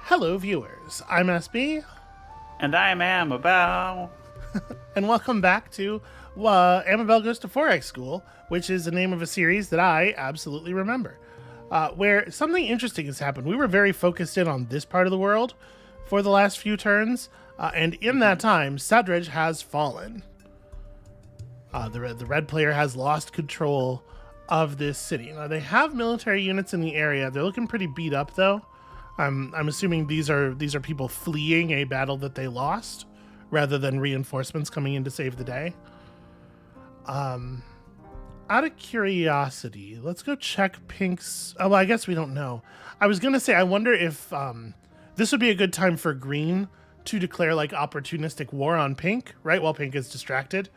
Hello, viewers. I'm SB, And I'm Amabel. and welcome back to Amabel Goes to Forex School, which is the name of a series that I absolutely remember, where something interesting has happened. We were very focused in on this part of the world for the last few turns, and in that time, Sadrej has fallen. The red player has lost control of this city. Now, they have military units in the area. They're looking pretty beat up, though. I'm assuming these are people fleeing a battle that they lost, rather than reinforcements coming in to save the day. Out of curiosity, let's go check Pink's. Oh, well, I guess we don't know. I was gonna say, I wonder if this would be a good time for Green to declare like opportunistic war on Pink, right? While Pink is distracted.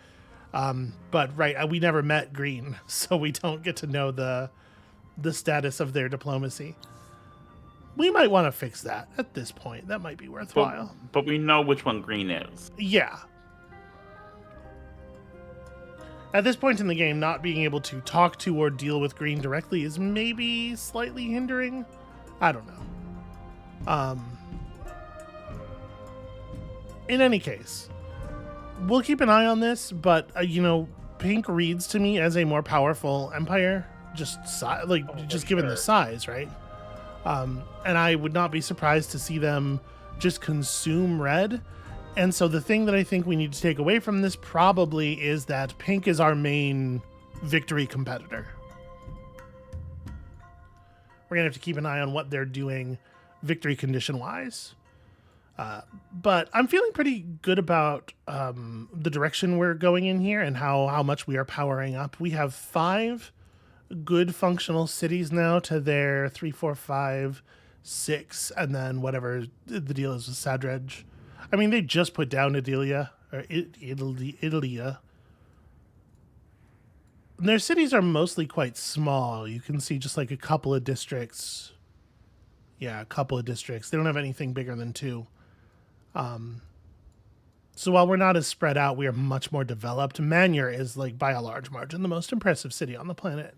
But right, we never met Green, so we don't get to know the status of their diplomacy. We might want to fix that at this point. That might be worthwhile. But we know which one green is. Yeah. At this point in the game, not being able to talk to or deal with Green directly is maybe slightly hindering. I don't know. In any case, we'll keep an eye on this, but, Pink reads to me as a more powerful empire, just given the size, right? And I would not be surprised to see them just consume red. And so the thing that I think we need to take away from this probably is that Pink is our main victory competitor. We're going to have to keep an eye on what they're doing victory condition-wise. But I'm feeling pretty good about the direction we're going in here and how much we are powering up. We have 5 good functional cities now to their 3, 4, 5, 6, and then whatever the deal is with Sadrej. I mean, they just put down Idalia, or Idalia. And their cities are mostly quite small. You can see just like a couple of districts. Yeah, a couple of districts. They don't have anything bigger than 2. So while we're not as spread out, we are much more developed. Manur is, like, by a large margin, the most impressive city on the planet.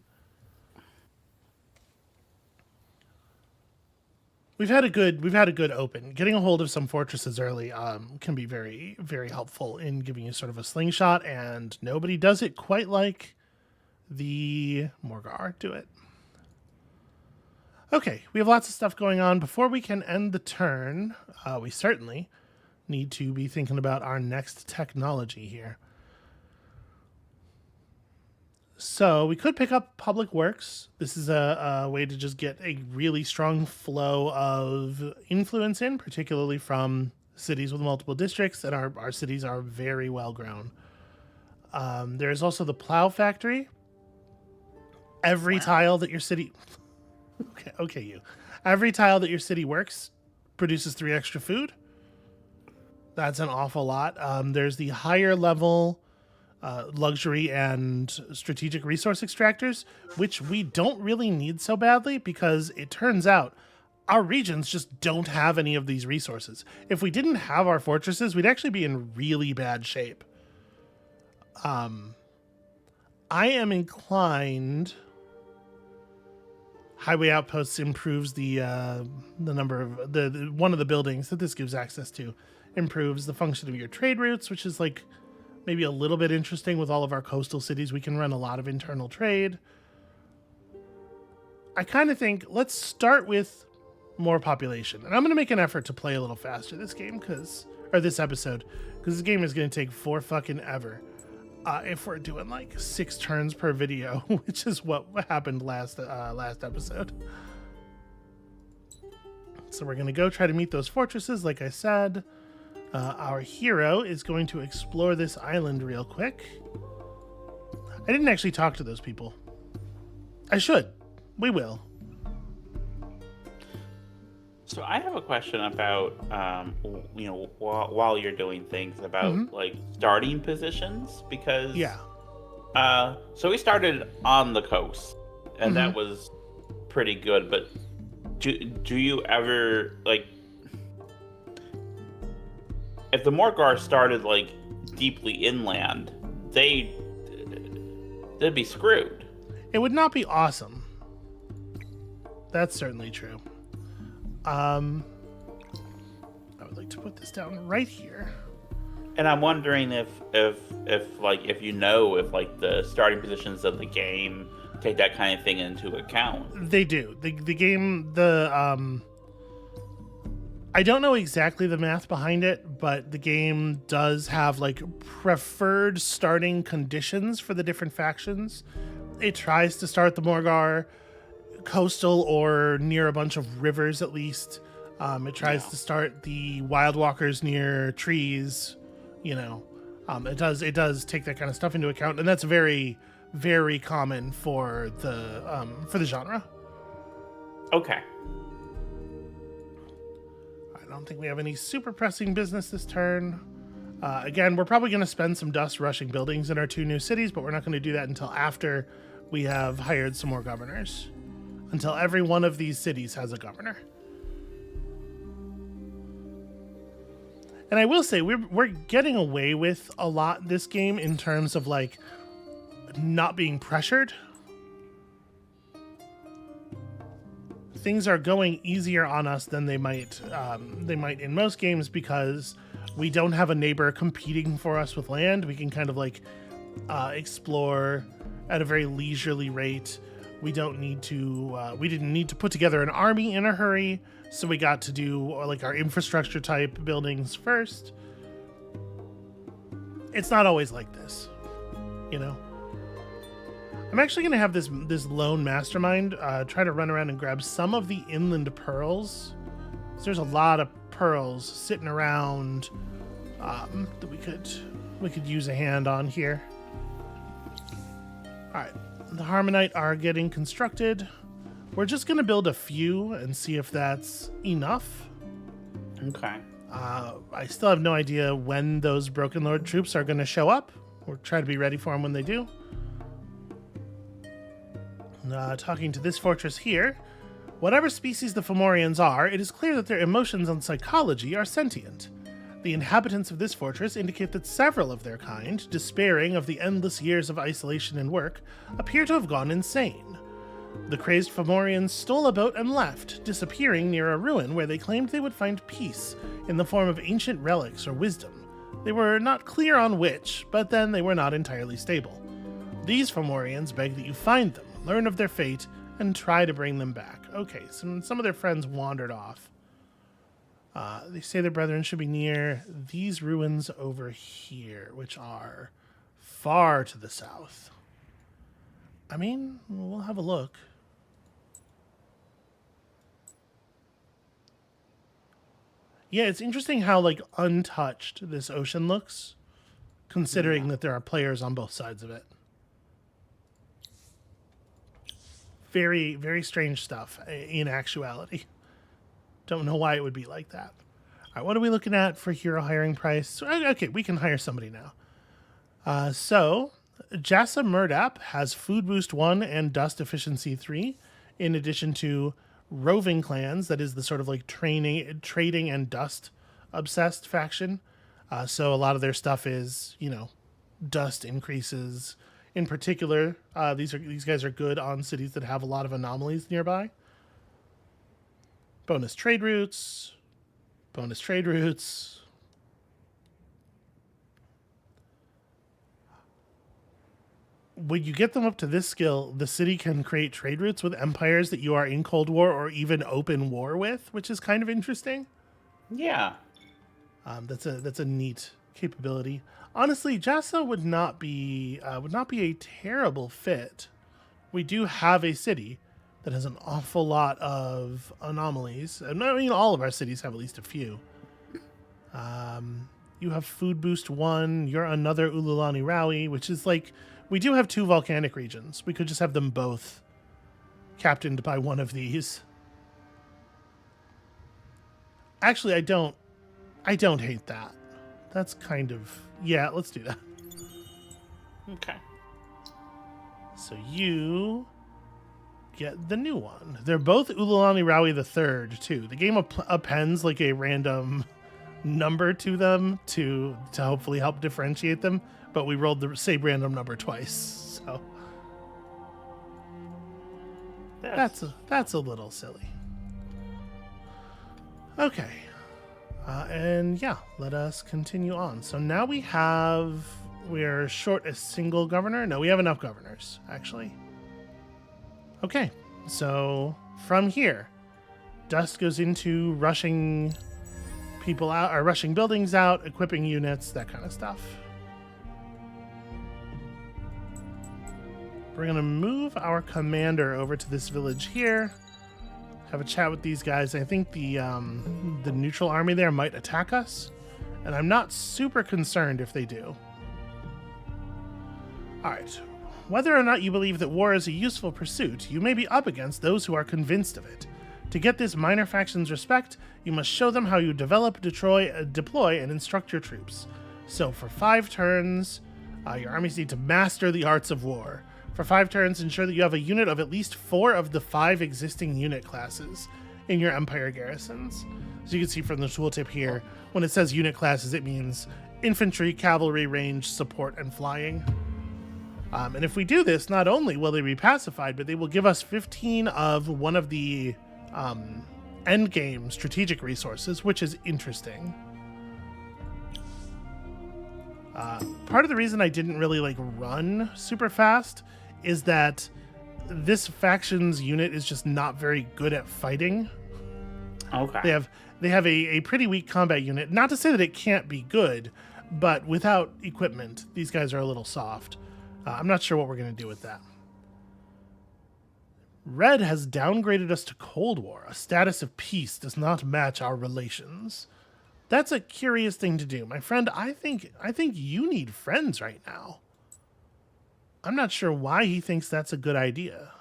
We've had a good open. Getting a hold of some fortresses early can be very, very helpful in giving you sort of a slingshot, and nobody does it quite like the Morgar do it. Okay, we have lots of stuff going on. Before we can end the turn, we certainly need to be thinking about our next technology here. So we could pick up Public Works. This is a way to just get a really strong flow of influence in, particularly from cities with multiple districts, and our cities are very well grown. There's also the Plow Factory. Every tile that your city... Every tile that your city works produces 3 extra food. That's an awful lot. There's the higher level... luxury and strategic resource extractors, which we don't really need so badly because it turns out our regions just don't have any of these resources. If we didn't have our fortresses, we'd actually be in really bad shape. I am inclined... Highway outposts improves the number of the one of the buildings that this gives access to, improves the function of your trade routes, which is like maybe a little bit interesting. With all of our coastal cities, we can run a lot of internal trade. I kind of think let's start with more population. And I'm going to make an effort to play a little faster this game this episode, because this game is going to take 4 fucking ever if we're doing like 6 turns per video, which is what happened last episode. So we're going to go try to meet those fortresses, like I said. Our hero is going to explore this island real quick. I didn't actually talk to those people. I should. We will. So I have a question about, while you're doing things about like starting positions, because so we started on the coast, and that was pretty good. But do you ever like? If the Morgar started like deeply inland, they'd be screwed. It would not be awesome. That's certainly true. I would like to put this down right here. And I'm wondering if the starting positions of the game take that kind of thing into account. They do. The game, I don't know exactly the math behind it, but the game does have like preferred starting conditions for the different factions. It tries to start the Morgar coastal or near a bunch of rivers at least. It tries to start the Wild Walkers near trees. It does take that kind of stuff into account, and that's very, very common for the genre. Okay. I don't think we have any super pressing business this turn. Again, we're probably going to spend some dust rushing buildings in our 2 new cities, but we're not going to do that until after we have hired some more governors. Until every one of these cities has a governor. And I will say, we're getting away with a lot this game in terms of, like, not being pressured. Things are going easier on us than they might in most games because we don't have a neighbor competing for us with land. We can kind of, like, explore at a very leisurely rate. We didn't need to put together an army in a hurry. So we got to do like our infrastructure type buildings first. It's not always like this, I'm actually going to have this lone mastermind try to run around and grab some of the inland pearls. So there's a lot of pearls sitting around that we could use a hand on here. All right, the Harmonite are getting constructed. We're just going to build a few and see if that's enough. Okay. I still have no idea when those Broken Lord troops are going to show up. We'll try to be ready for them when they do. Talking to this fortress here, whatever species the Fomorians are, it is clear that their emotions and psychology are sentient. The inhabitants of this fortress indicate that several of their kind, despairing of the endless years of isolation and work, appear to have gone insane. The crazed Fomorians stole a boat and left, disappearing near a ruin where they claimed they would find peace in the form of ancient relics or wisdom. They were not clear on which, but then they were not entirely stable. These Fomorians beg that you find them, learn of their fate, and try to bring them back. Okay, some of their friends wandered off. They say their brethren should be near these ruins over here, which are far to the south. I mean, we'll have a look. Yeah, it's interesting how, like, untouched this ocean looks, considering that there are players on both sides of it. Very, very strange stuff in actuality. Don't know why it would be like that. All right, what are we looking at for hero hiring price? Okay, we can hire somebody now. So, Jassa Murdap has Food Boost 1 and Dust Efficiency 3, in addition to roving clans, that is the sort of like trading and dust obsessed faction. So a lot of their stuff is, dust increases. In particular, these guys are good on cities that have a lot of anomalies nearby. Bonus trade routes. Bonus trade routes. When you get them up to this skill, the city can create trade routes with empires that you are in Cold War or even open war with, which is kind of interesting. Yeah. That's a neat capability. Honestly, Jassa would not be a terrible fit. We do have a city that has an awful lot of anomalies. I mean, all of our cities have at least a few. You have Food Boost 1. You're another Ululani Rawi, which is like, we do have 2 volcanic regions. We could just have them both captained by one of these. Actually, I don't hate that. That's kind of, yeah, let's do that. Okay. So you get the new one. They're both Ululani Rawi the Third, too. The game appends like a random number to them to hopefully help differentiate them, but we rolled the same random number twice, so that's a little silly. Okay. And yeah, let us continue on. So now we're short a single governor. No, we have enough governors, actually. Okay, so from here, Dust goes into rushing people out, or rushing buildings out, equipping units, that kind of stuff. We're going to move our commander over to this village here. Have a chat with these guys. I think the neutral army there might attack us, and I'm not super concerned if they do. All right. Whether or not you believe that war is a useful pursuit, you may be up against those who are convinced of it. To get this minor faction's respect, you must show them how you develop, deploy, and instruct your troops. So for 5 turns, your armies need to master the arts of war. For 5 turns, ensure that you have a unit of at least 4 of the 5 existing unit classes in your Empire garrisons. So you can see from the tooltip here, when it says unit classes, it means infantry, cavalry, range, support, and flying. And if we do this, not only will they be pacified, but they will give us 15 of one of the endgame strategic resources, which is interesting. Part of the reason I didn't really run super fast is that this faction's unit is just not very good at fighting. Okay. They have a pretty weak combat unit. Not to say that it can't be good, but without equipment, these guys are a little soft. I'm not sure what we're going to do with that. Red has downgraded us to Cold War. A status of peace does not match our relations. That's a curious thing to do. My friend, I think you need friends right now. I'm not sure why he thinks that's a good idea.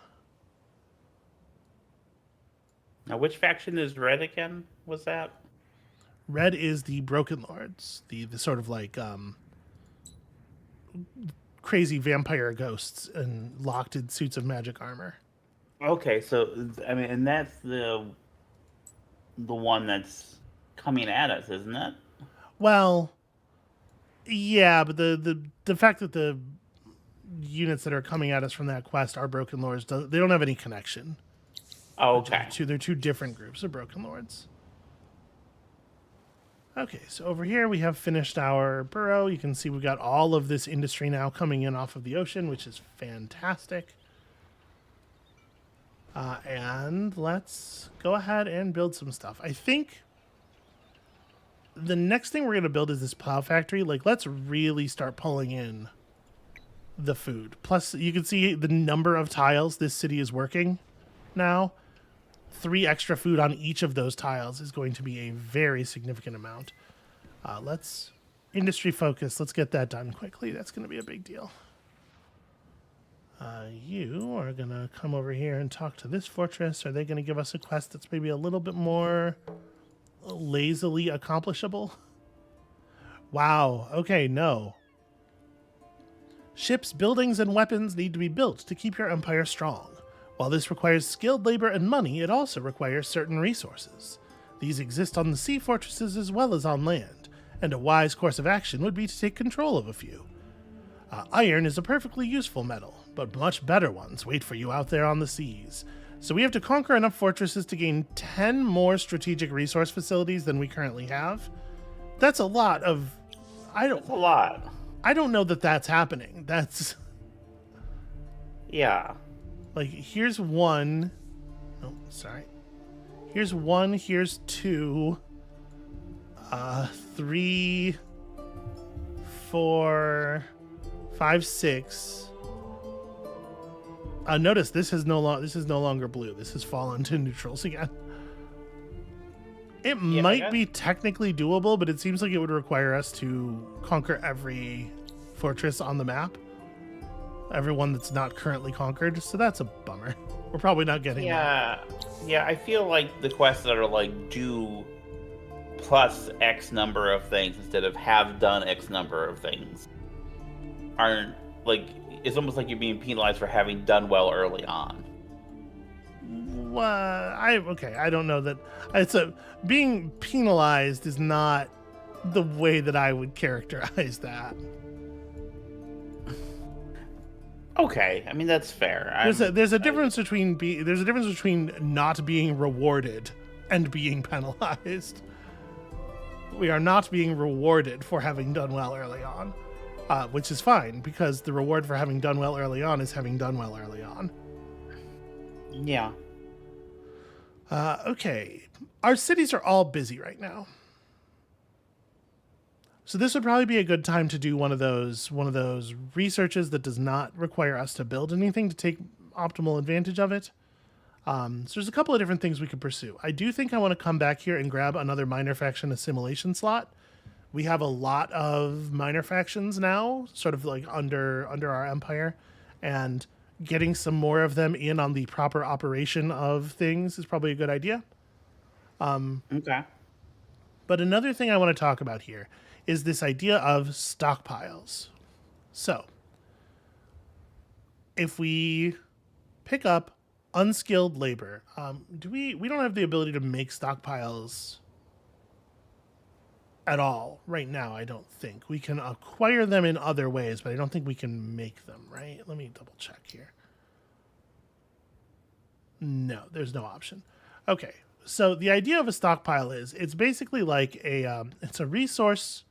Now, which faction is Red again? Was that? Red is the Broken Lords, the sort of crazy vampire ghosts and locked in suits of magic armor. Okay, so I mean, and that's the one that's coming at us, isn't it? Well, yeah, but the fact that the units that are coming at us from that quest are Broken Lords, they don't have any connection. Oh, okay. They're 2 different groups of Broken Lords. Okay, so over here we have finished our burrow. You can see we've got all of this industry now coming in off of the ocean, which is fantastic. And let's go ahead and build some stuff. I think the next thing we're going to build is this plow factory. Let's really start pulling in the food. Plus, you can see the number of tiles this city is working now. 3 extra food on each of those tiles is going to be a very significant amount. Let's industry focus. Let's get that done quickly. That's going to be a big deal. You are going to come over here and talk to this fortress. Are they going to give us a quest that's maybe a little bit more lazily accomplishable? Wow. Okay, no. Ships, buildings, and weapons need to be built to keep your empire strong. While this requires skilled labor and money, it also requires certain resources. These exist on the sea fortresses as well as on land, and a wise course of action would be to take control of a few. Iron is a perfectly useful metal, but much better ones wait for you out there on the seas. So we have to conquer enough fortresses to gain 10 more strategic resource facilities than we currently have. That's a lot of... That's a lot. I don't know that that's happening. That's... Yeah. Here's 1. Oh, sorry. Here's 1. Here's 2. 3, 4, 5, 6. Notice this is no longer blue. This has fallen to neutrals again. It might be technically doable, but it seems like it would require us to conquer every fortress on the map. Everyone that's not currently conquered, so that's a bummer. We're probably not getting that. Yeah, I feel like the quests that are do plus X number of things instead of have done X number of things aren't it's almost like you're being penalized for having done well early on. Well, I don't know that being penalized is not the way that I would characterize that. Okay, I mean that's fair. There's a difference between not being rewarded and being penalized. We are not being rewarded for having done well early on, which is fine because the reward for having done well early on is having done well early on. Yeah. Okay. Our cities are all busy right now. So this would probably be a good time to do one of those researches that does not require us to build anything to take optimal advantage of it. So there's a couple of different things we could pursue. I do think I want to come back here and grab another minor faction assimilation slot. We have a lot of minor factions now, sort of like under our empire, and getting some more of them in on the proper operation of things is probably a good idea. Okay. But another thing I want to talk about here is this idea of stockpiles. So, if we pick up unskilled labor, we don't have the ability to make stockpiles at all right now, I don't think. We can acquire them in other ways, but I don't think we can make them, right? Let me double check here. No, there's no option. Okay, so the idea of a stockpile is it's basically like it's a resource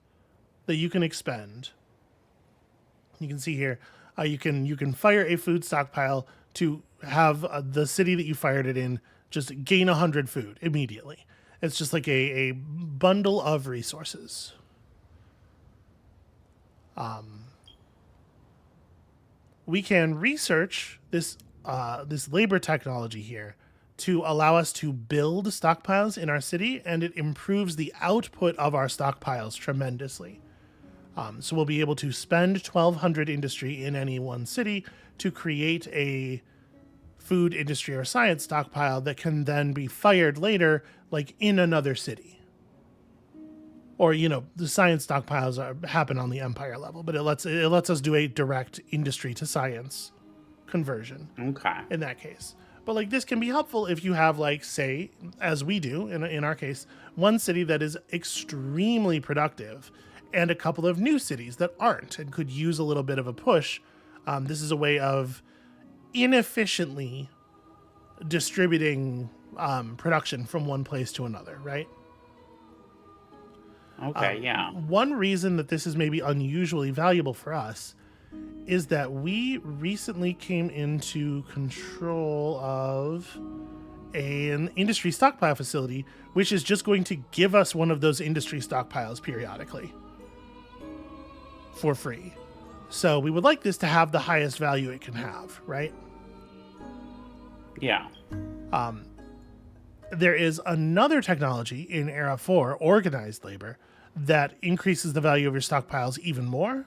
that you can expend. You can see here, you can fire a food stockpile to have the city that you fired it in just gain 100 food immediately. It's just like a bundle of resources. We can research this labor technology here to allow us to build stockpiles in our city, and it improves the output of our stockpiles tremendously. So we'll be able to spend 1,200 industry in any one city to create a food industry or science stockpile that can then be fired later, like in another city. Or, the science stockpiles happen on the empire level, but it lets us do a direct industry to science conversion. Okay. In that case. But like this can be helpful if you have, like, say, as we do in our case, one city that is extremely productive and a couple of new cities that aren't and could use a little bit of a push. This is a way of inefficiently distributing production from one place to another, right? Okay, yeah. One reason that this is maybe unusually valuable for us is that we recently came into control of an industry stockpile facility, which is just going to give us one of those industry stockpiles periodically for free. So we would like this to have the highest value it can have, right? Yeah. There is another technology in Era 4, organized labor, that increases the value of your stockpiles even more.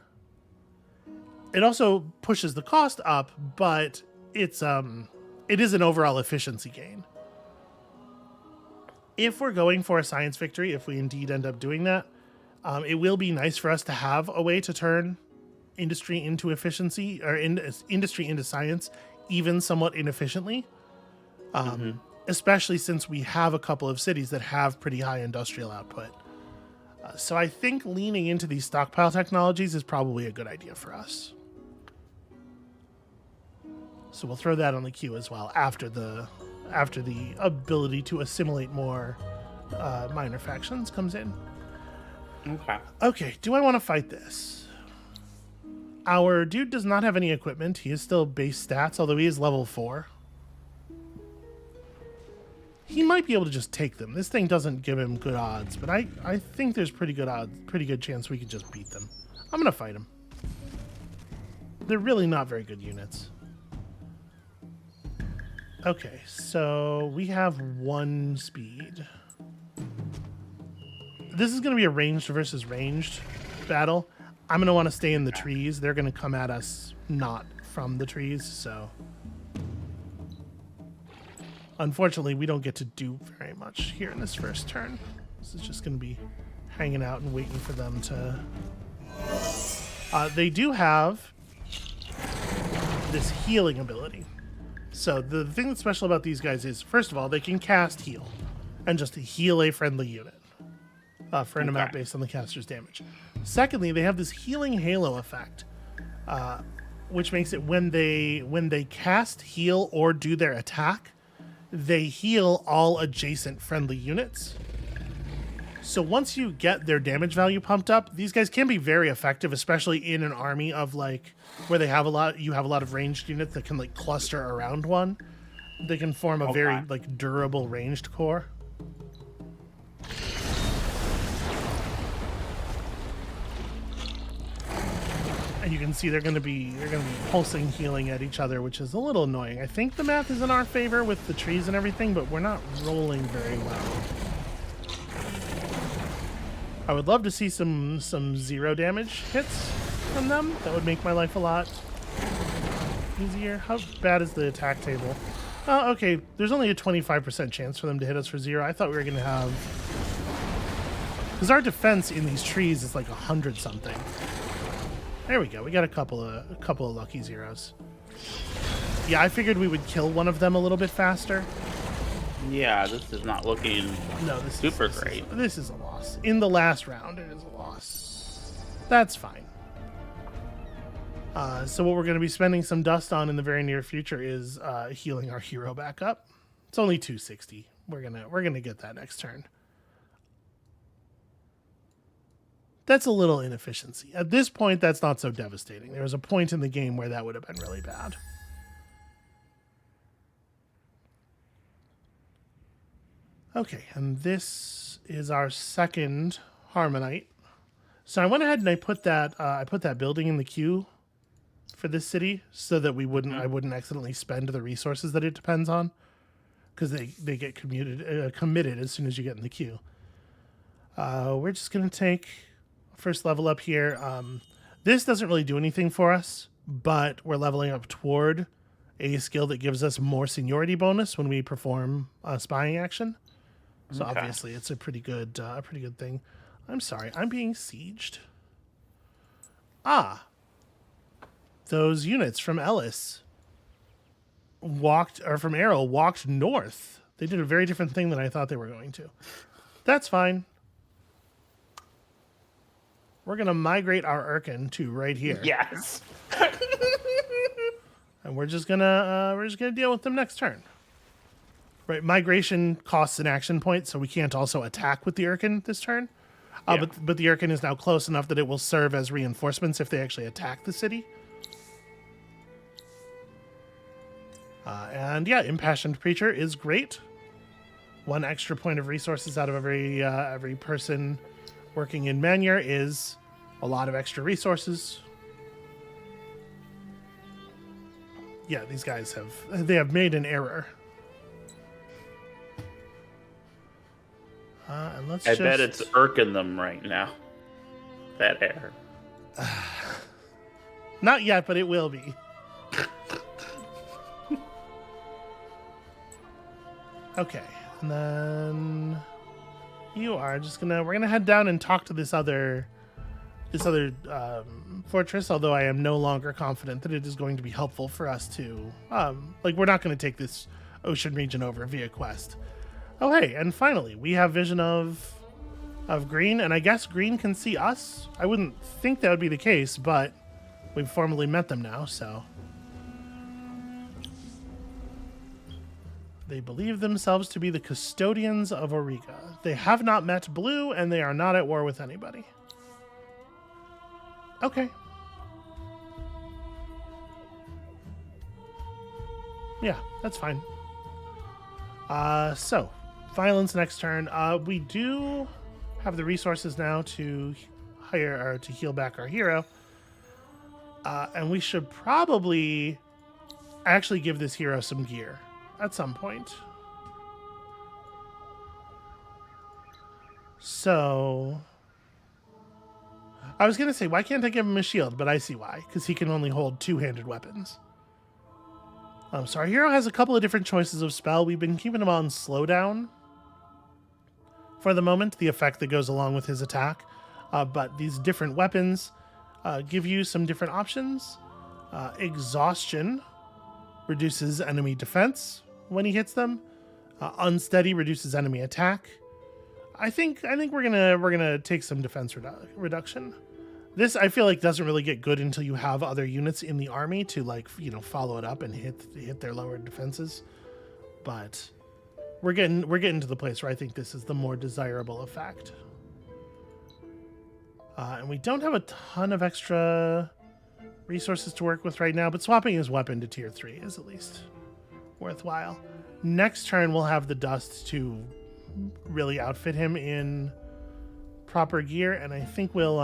It also pushes the cost up, but it is an overall efficiency gain. If we're going for a science victory, if we indeed end up doing that, it will be nice for us to have a way to turn industry into efficiency, or industry into science, even somewhat inefficiently. Especially since we have a couple of cities that have pretty high industrial output. So I think leaning into these stockpile technologies is probably a good idea for us. So we'll throw that on the queue as well after the ability to assimilate more minor factions comes in. Okay, do I want to fight this? Our dude does not have any equipment. He is still base stats, although he is level 4. He might be able to just take them. This thing doesn't give him good odds, but I think there's pretty good chance we could just beat them. I'm gonna fight him. They're really not very good units. Okay, so we have 1 speed. This is gonna be a ranged versus ranged battle. I'm gonna want to stay in the trees. They're gonna come at us not from the trees, so unfortunately, we don't get to do very much here in this first turn. This is just going to be hanging out and waiting for them to... they do have this healing ability. So the thing that's special about these guys is, first of all, they can cast heal and just heal a friendly unit for an amount based on the caster's damage. Secondly, they have this healing halo effect, which makes it when they cast heal or do their attack, they heal all adjacent friendly units. So once you get their damage value pumped up, these guys can be very effective, especially in an army of like where you have a lot of ranged units that can like cluster around one. They can form a very like durable ranged core. And you can see they're going to be pulsing healing at each other, which is a little annoying. I think the math is in our favor with the trees and everything, but we're not rolling very well. I would love to see some 0 damage hits from them. That would make my life a lot easier. How bad is the attack table? Oh, okay. There's only a 25% chance for them to hit us for 0. I thought we were going to have... Because our defense in these trees is like 100 something. There we go. We got a couple of lucky 0s. Yeah, I figured we would kill one of them a little bit faster. Yeah, this is not looking super great. This is a loss. In the last round, it is a loss. That's fine. So what we're going to be spending some dust on in the very near future is healing our hero back up. It's only 260. We're gonna get that next turn. That's a little inefficiency. At this point, that's not so devastating. There was a point in the game where that would have been really bad. Okay, and this is our second Harmonite. So I went ahead and I put that building in the queue for this city so that I wouldn't accidentally spend the resources that it depends on, because they get committed as soon as you get in the queue. We're just gonna take first level up here. This doesn't really do anything for us, but we're leveling up toward a skill that gives us more seniority bonus when we perform a spying action. So obviously it's a pretty good thing. I'm sorry, I'm being sieged. Those units from Ellis from Errol walked north. They did a very different thing than I thought they were going to. That's fine. We're gonna migrate our Urkin to right here. Yes. And we're just gonna deal with them next turn. Right, migration costs an action point, so we can't also attack with the Urkin this turn. But the Urkin is now close enough that it will serve as reinforcements if they actually attack the city. And yeah, Impassioned Preacher is great. 1 extra point of resources out of every person working in Manure is a lot of extra resources. Yeah, these guys have made an error. And I bet it's irking them right now. That error. Not yet, but it will be. Okay, and then we're gonna head down and talk to this other fortress. Although I am no longer confident that it is going to be helpful for us to we're not going to take this ocean region over via quest. Oh hey, and finally we have vision of green, and I guess green can see us. I wouldn't think that would be the case, but we've formally met them now, so. They believe themselves to be the custodians of Auriga. They have not met Blue, and they are not at war with anybody. Okay. Yeah, that's fine. So, violence next turn. We do have the resources now to hire or to heal back our hero. And we should probably actually give this hero some gear at some point. So I was gonna say, why can't I give him a shield? But I see why, because he can only hold 2-handed weapons. So our hero has a couple of different choices of spell. We've been keeping him on slowdown for the moment, the effect that goes along with his attack. But these different weapons give you some different options. Exhaustion reduces enemy defense when he hits them. Unsteady reduces enemy attack. I think we're gonna take some defense reduction. This I feel like doesn't really get good until you have other units in the army to follow it up and hit their lowered defenses. But we're getting to the place where I think this is the more desirable effect. And we don't have a ton of extra resources to work with right now, but swapping his weapon to tier 3 is at least worthwhile. Next turn, we'll have the dust to really outfit him in proper gear, and I think we'll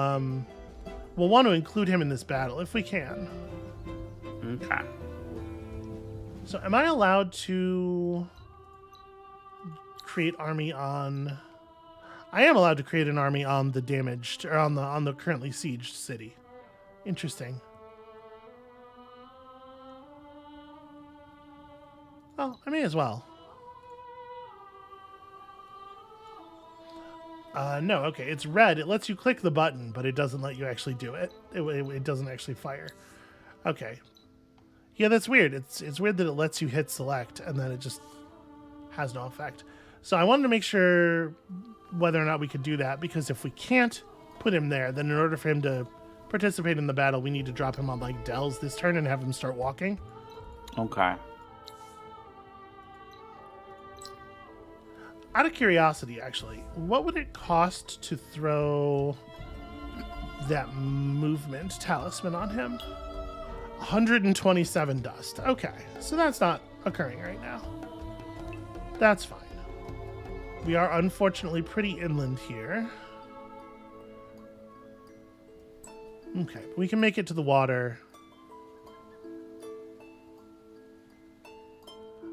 want to include him in this battle if we can. Okay. So am I allowed to create army on... I am allowed to create an army on the damaged, or on the currently sieged city. Interesting. Well, I may as well. No, okay, it's red. It lets you click the button, but it doesn't let you actually do it. It doesn't actually fire. Okay. Yeah, that's weird. It's weird that it lets you hit select, and then it just has no effect. So I wanted to make sure whether or not we could do that, because if we can't put him there, then in order for him to participate in the battle, we need to drop him on, like, Dells this turn and have him start walking. Okay. Out of curiosity, actually, what would it cost to throw that movement talisman on him? 127 dust. Okay, so that's not occurring right now. That's fine. We are unfortunately pretty inland here. Okay, we can make it to the water.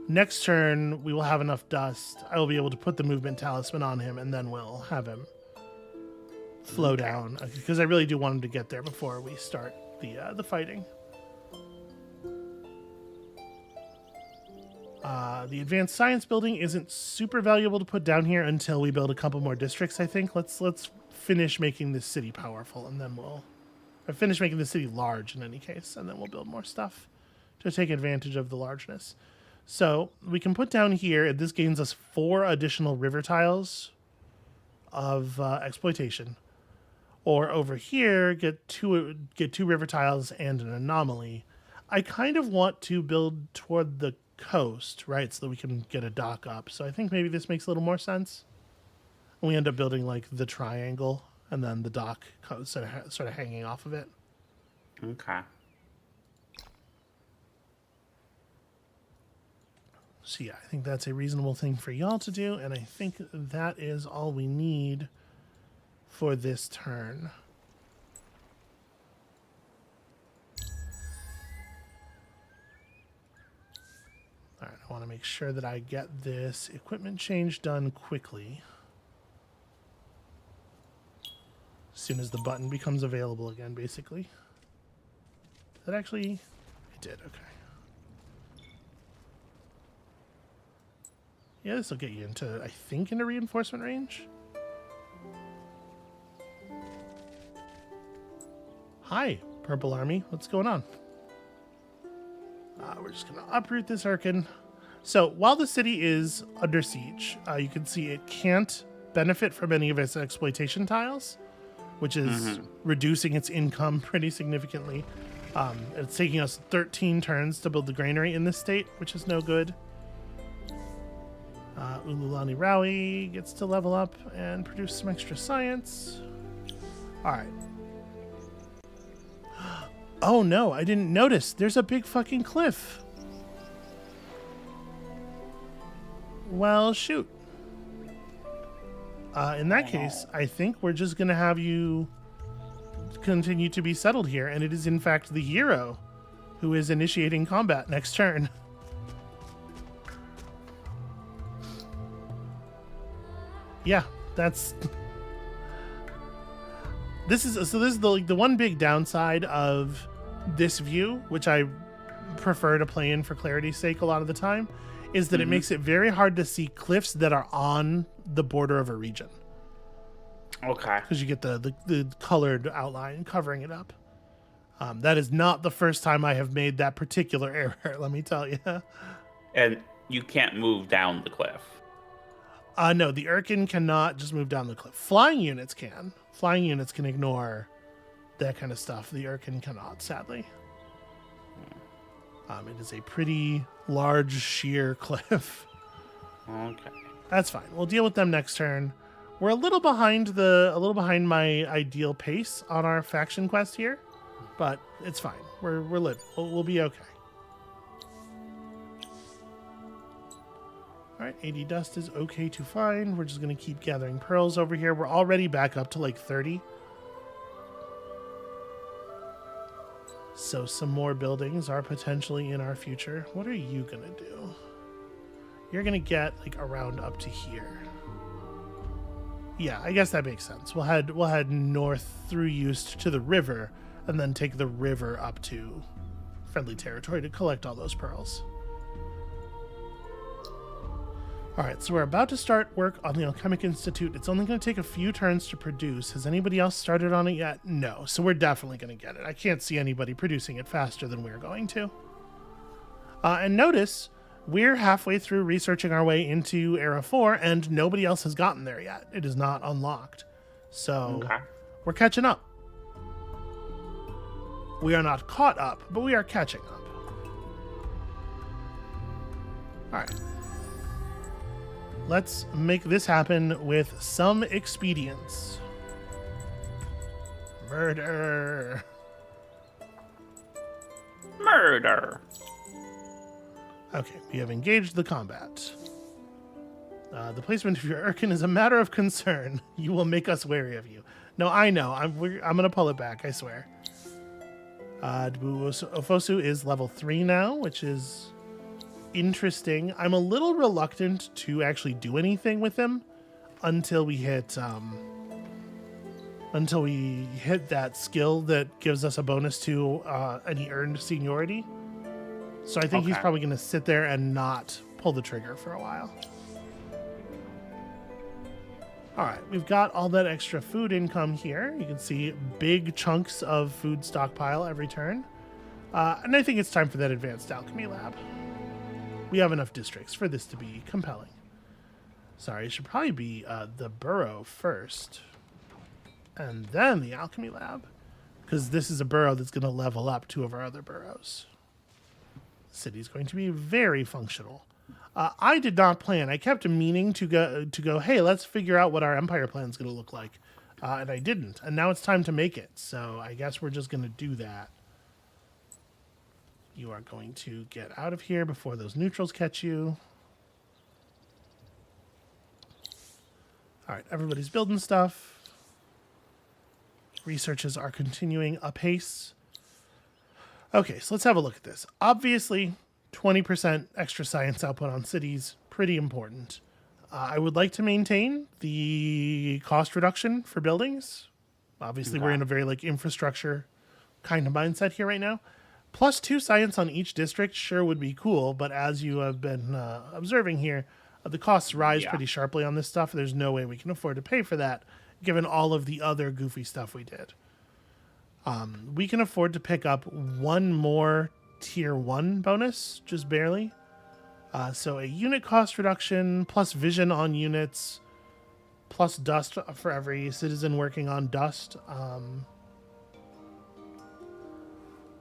Next turn, we will have enough dust. I will be able to put the movement talisman on him, and then we'll have him flow down, because I really do want him to get there before we start the fighting. The advanced science building isn't super valuable to put down here until we build a couple more districts, I think. Let's finish making this city powerful, and then we'll... Or finish making the city large in any case, and then we'll build more stuff to take advantage of the largeness. So we can put down here, and this gains us 4 additional river tiles of exploitation. Or over here, get two river tiles and an anomaly. I kind of want to build toward the coast, right, so that we can get a dock up. So I think maybe this makes a little more sense. And we end up building like the triangle, and then the dock sort of hanging off of it. Okay. So yeah, I think that's a reasonable thing for y'all to do, and I think that is all we need for this turn. All right, I want to make sure that I get this equipment change done quickly. As soon as the button becomes available again, basically. That actually... It did, okay. Yeah, this will get you into, I think, into reinforcement range. Hi, Purple Army. What's going on? We're just going to uproot this Urkin. So, while the city is under siege, you can see it can't benefit from any of its exploitation tiles, which is reducing its income pretty significantly. It's taking us 13 turns to build the granary in this state, which is no good. Ululani Rowie gets to level up and produce some extra science. All right. Oh no, I didn't notice. There's a big fucking cliff. Well, shoot. In that case, I think we're just going to have you continue to be settled here, and it is in fact the hero who is initiating combat next turn. Yeah, that's... This is the one big downside of this view, which I prefer to play in for clarity's sake a lot of the time, is that it makes it very hard to see cliffs that are on the border of a region. Okay. Because you get the colored outline covering it up. That is not the first time I have made that particular error, let me tell you. And you can't move down the cliff. No, the Urkin cannot just move down the cliff. Flying units can. Flying units can ignore that kind of stuff. The Urkin cannot, sadly. It is a pretty large, sheer cliff. Okay. That's fine. We'll deal with them next turn. We're a little behind my ideal pace on our faction quest here, but it's fine. We're living. We'll be okay. All right, 80 dust is okay to find. We're just going to keep gathering pearls over here. We're already back up to like 30. So some more buildings are potentially in our future. What are you going to do? You're going to get like around up to here. Yeah, I guess that makes sense. We'll head north through Eust to the river and then take the river up to friendly territory to collect all those pearls. All right, so we're about to start work on the Alchemic Institute. It's only going to take a few turns to produce. Has anybody else started on it yet? No, so we're definitely going to get it. I can't see anybody producing it faster than we're going to. And notice, we're halfway through researching our way into Era 4, and nobody else has gotten there yet. It is not unlocked. So we're catching up. We are not caught up, but we are catching up. All right. Let's make this happen with some expedience. Murder. Murder. Okay, we have engaged the combat. The placement of your Urkin is a matter of concern. You will make us wary of you. No, I know. I'm going to pull it back, I swear. Ofosu is level 3 now, which is interesting. I'm a little reluctant to actually do anything with him until we hit that skill that gives us a bonus to any earned seniority. So I think he's probably going to sit there and not pull the trigger for a while. All right, we've got all that extra food income here. You can see big chunks of food stockpile every turn. And I think it's time for that advanced alchemy lab. We have enough districts for this to be compelling. Sorry, it should probably be the burrow first. And then the alchemy lab. Because this is a burrow that's going to level up 2 of our other burrows. The city's going to be very functional. I did not plan. I kept meaning to go, hey, let's figure out what our empire plan is going to look like. And I didn't. And now it's time to make it. So I guess we're just going to do that. You are going to get out of here before those neutrals catch you. All right, everybody's building stuff. Researches are continuing apace. Okay, so let's have a look at this. Obviously, 20% extra science output on cities, pretty important. I would like to maintain the cost reduction for buildings. Obviously, we're in a very infrastructure kind of mindset here right now. +2 science on each district sure would be cool, but as you have been observing here, the costs rise pretty sharply on this stuff. There's no way we can afford to pay for that, given all of the other goofy stuff we did. We can afford to pick up 1 more tier 1 bonus, just barely. So a unit cost reduction, plus vision on units, plus dust for every citizen working on dust.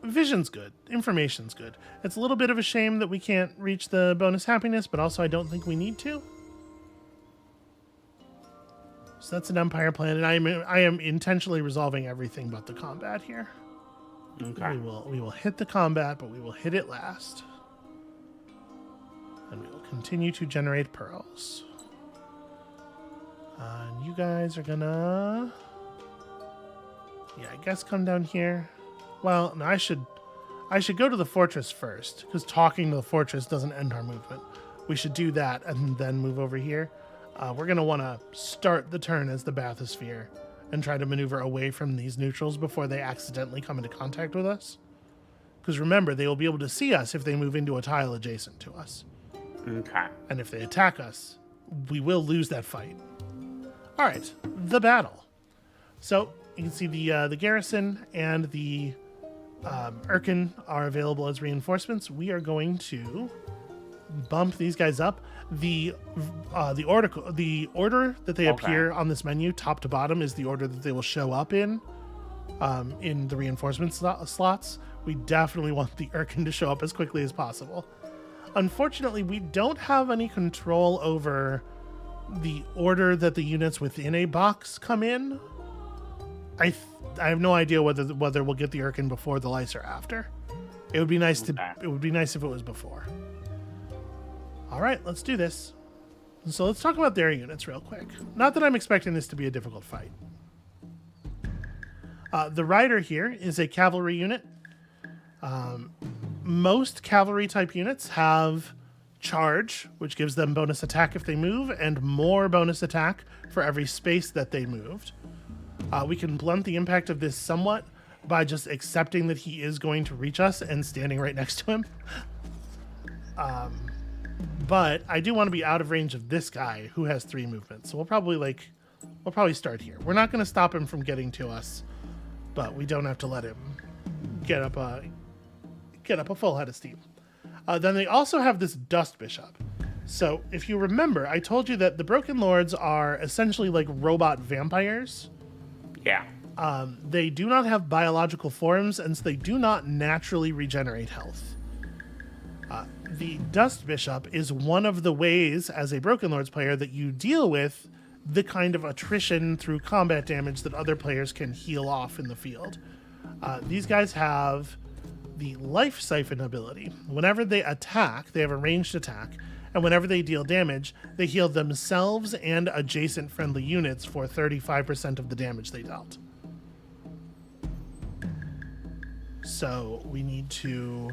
Vision's good. Information's good. It's a little bit of a shame that we can't reach the bonus happiness, but also I don't think we need to. So that's an empire plan, and I am intentionally resolving everything but the combat here. Okay. We will hit the combat, but we will hit it last. And we will continue to generate pearls. And you guys are gonna... Yeah, I guess come down here. Well, no, I should go to the fortress first, because talking to the fortress doesn't end our movement. We should do that and then move over here. We're going to want to start the turn as the bathysphere and try to maneuver away from these neutrals before they accidentally come into contact with us. Because remember, they will be able to see us if they move into a tile adjacent to us. Okay. And if they attack us, we will lose that fight. All right, the battle. So you can see the garrison and the Urkin are available as reinforcements. We are going to bump these guys up. The order that they appear on this menu, top to bottom, is the order that they will show up in the reinforcement slots. We definitely want the Urkin to show up as quickly as possible. Unfortunately, we don't have any control over the order that the units within a box come in. I have no idea whether we'll get the Urkin before the lice or after. It would be nice It would be nice if it was before. All right, let's do this. So let's talk about their units real quick. Not that I'm expecting this to be a difficult fight. The rider here is a cavalry unit. Most cavalry type units have charge, which gives them bonus attack if they move, and more bonus attack for every space that they moved. We can blunt the impact of this somewhat by just accepting that he is going to reach us and standing right next to him. But I do want to be out of range of this guy who has 3 movements. So we'll probably start here. We're not going to stop him from getting to us, but we don't have to let him get up a full head of steam. Then they also have this Dust Bishop. So if you remember, I told you that the Broken Lords are essentially like robot vampires. Yeah. They do not have biological forms, and so they do not naturally regenerate health. The Dust Bishop is one of the ways, as a Broken Lords player, that you deal with the kind of attrition through combat damage that other players can heal off in the field. These guys have the Life Siphon ability. Whenever they attack, they have a ranged attack, and whenever they deal damage, they heal themselves and adjacent friendly units for 35% of the damage they dealt. So we need to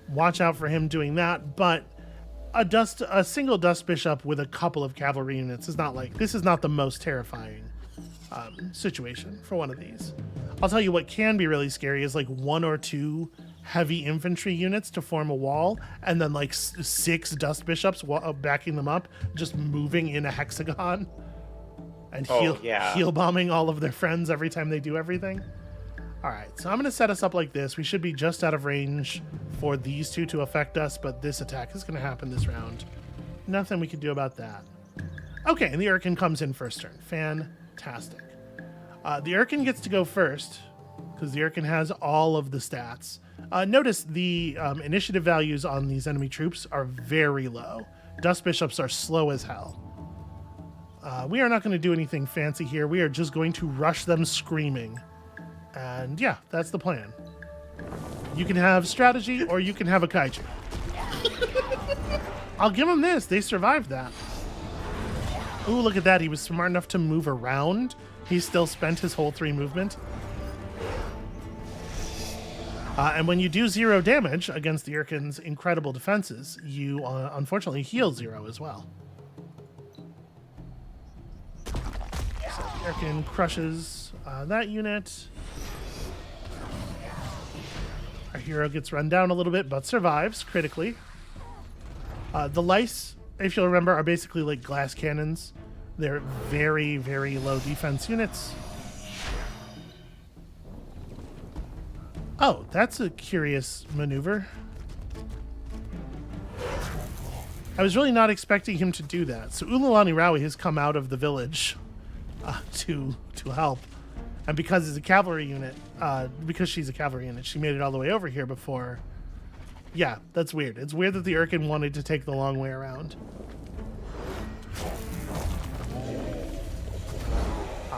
watch out for him doing that, but a single Dust Bishop with a couple of cavalry units is this is not the most terrifying situation for one of these. I'll tell you what can be really scary is like 1 or 2 heavy infantry units to form a wall, and then like 6 Dust Bishops backing them up, just moving in a hexagon and heal bombing all of their friends every time they do everything. All right, so I'm going to set us up like this. We should be just out of range for these 2 to affect us, but this attack is going to happen this round. Nothing we can do about that. Okay, and the Urkin comes in first turn. Fantastic. The Urkin gets to go first because the Urkin has all of the stats. Notice the initiative values on these enemy troops are very low. Dust Bishops are slow as hell. We are not going to do anything fancy here. We are just going to rush them screaming. And yeah, that's the plan. You can have strategy or you can have a kaiju. I'll give them this. They survived that. Ooh, look at that. He was smart enough to move around. He still spent his whole 3 movement. And when you do 0 damage against the Urkin's incredible defenses, you unfortunately heal 0 as well. So the Urkin crushes that unit. Our hero gets run down a little bit, but survives critically. The lice, if you'll remember, are basically like glass cannons. They're very, very low defense units. Oh, that's a curious maneuver. I was really not expecting him to do that. So Ululani Rawi has come out of the village to help. And because it's a cavalry unit, because she's a cavalry unit, she made it all the way over here before. Yeah, that's weird. It's weird that the Urkin wanted to take the long way around.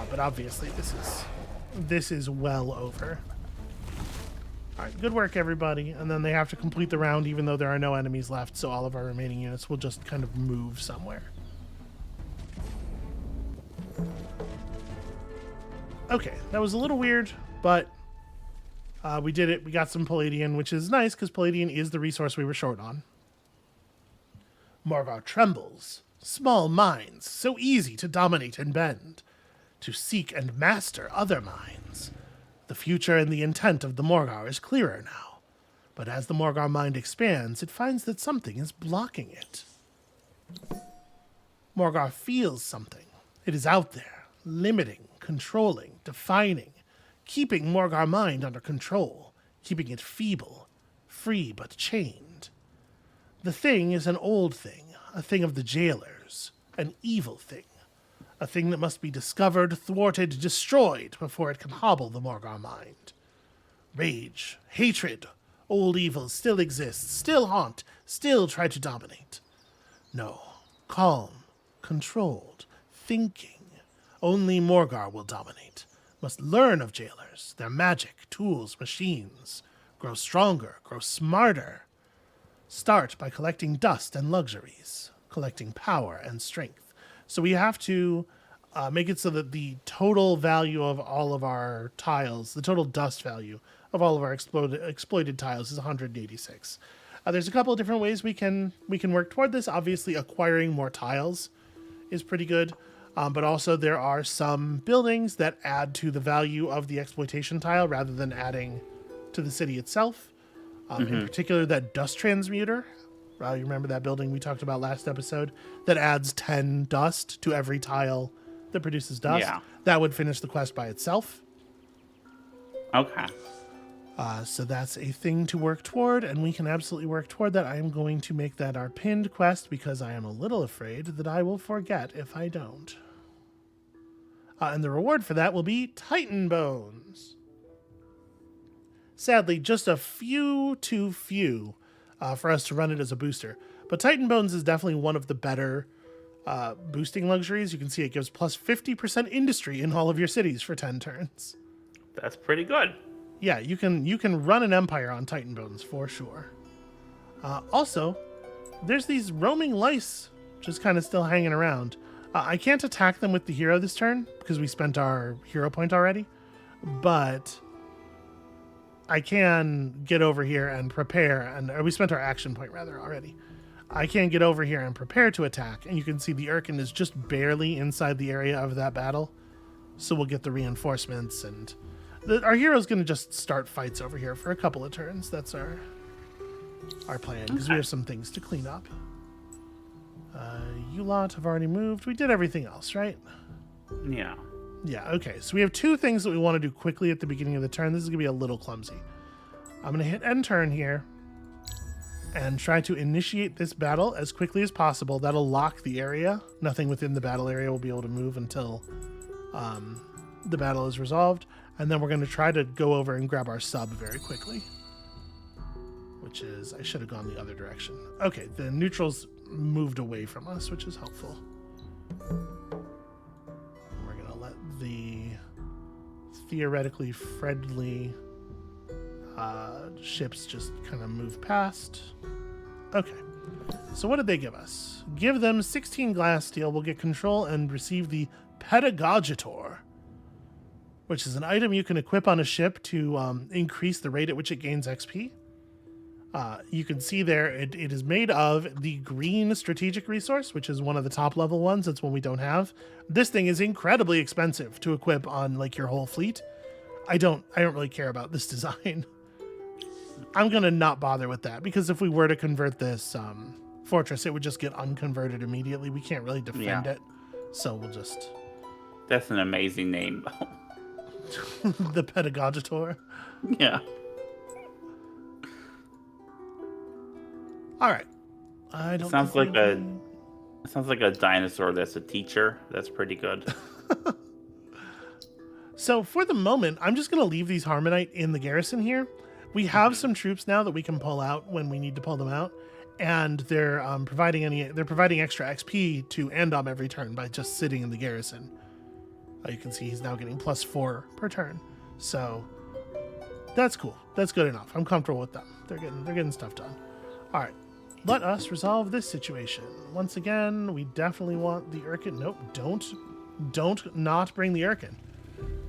But obviously this is well over. All right, good work, everybody. And then they have to complete the round, even though there are no enemies left, so all of our remaining units will just kind of move somewhere. Okay, that was a little weird, but we did it. We got some Palladian, which is nice, because Palladian is the resource we were short on. Morgar trembles. Small minds, so easy to dominate and bend. To seek and master other minds. The future and the intent of the Morgar is clearer now. But as the Morgar mind expands, it finds that something is blocking it. Morgar feels something. It is out there, limiting, controlling, defining, keeping Morgar mind under control, keeping it feeble, free but chained. The thing is an old thing, a thing of the jailers, an evil thing. A thing that must be discovered, thwarted, destroyed before it can hobble the Morgar mind. Rage, hatred, old evils still exist, still haunt, still try to dominate. No, calm, controlled, thinking. Only Morgar will dominate. Must learn of jailers, their magic, tools, machines. Grow stronger, grow smarter. Start by collecting dust and luxuries, collecting power and strength. So we have to make it so that the total value of all of our tiles, the total dust value of all of our exploited tiles is 186. There's a couple of different ways we can work toward this. Obviously, acquiring more tiles is pretty good, but also there are some buildings that add to the value of the exploitation tile rather than adding to the city itself. In particular, that dust transmuter. You remember that building we talked about last episode that adds 10 dust to every tile that produces dust? Yeah. That would finish the quest by itself. Okay. So that's a thing to work toward, and we can absolutely work toward that. I am going to make that our pinned quest because I am a little afraid that I will forget if I don't. And the reward for that will be Titan Bones. Sadly, just a few too few for us to run it as a booster. But Titan Bones is definitely one of the better boosting luxuries. You can see it gives plus 50% industry in all of your cities for 10 turns. That's pretty good. Yeah, you can run an empire on Titan Bones for sure. Also, there's these roaming lice just kind of still hanging around. I can't attack them with the hero this turn because we spent our hero point already. But I can get over here and prepare, or we spent our action point rather already. I can get over here and prepare to attack, and you can see the Urkin is just barely inside the area of that battle. So we'll get the reinforcements, and our hero's going to just start fights over here for a couple of turns. That's our plan, because we have some things to clean up. You lot have already moved. We did everything else, right? Yeah. Yeah, okay. So we have two things that we want to do quickly at the beginning of the turn. This is going to be a little clumsy. I'm going to hit end turn here and try to initiate this battle as quickly as possible. That'll lock the area. Nothing within the battle area will be able to move until the battle is resolved. And then we're going to try to go over and grab our sub very quickly. Which is, I should have gone the other direction. Okay, the neutrals moved away from us, which is helpful. We're going to let the theoretically friendly ships just kind of move past. Okay, so what did they give us? Give them 16 glass steel. We'll get control and receive the Pedagogitor, which is an item you can equip on a ship to increase the rate at which it gains XP. You can see there it is made of the green strategic resource, which is one of the top level ones. That's one we don't have. This thing is incredibly expensive to equip on like your whole fleet. I don't really care about this design. I'm gonna not bother with that because if we were to convert this fortress, it would just get unconverted immediately. We can't really defend it, so we'll just. That's an amazing name. The Pedagogitor. Yeah. All right. I don't. Sounds like a dinosaur that's a teacher. That's pretty good. So for the moment, I'm just going to leave these Harmonite in the garrison here. We have some troops now that we can pull out when we need to pull them out, and they're providing extra XP to Andom every turn by just sitting in the garrison. You can see he's now getting +4 per turn. So that's cool. That's good enough. I'm comfortable with them. They're getting stuff done. All right. Let us resolve this situation. Once again, we definitely want the Urkin. Nope, don't not bring the Urkin.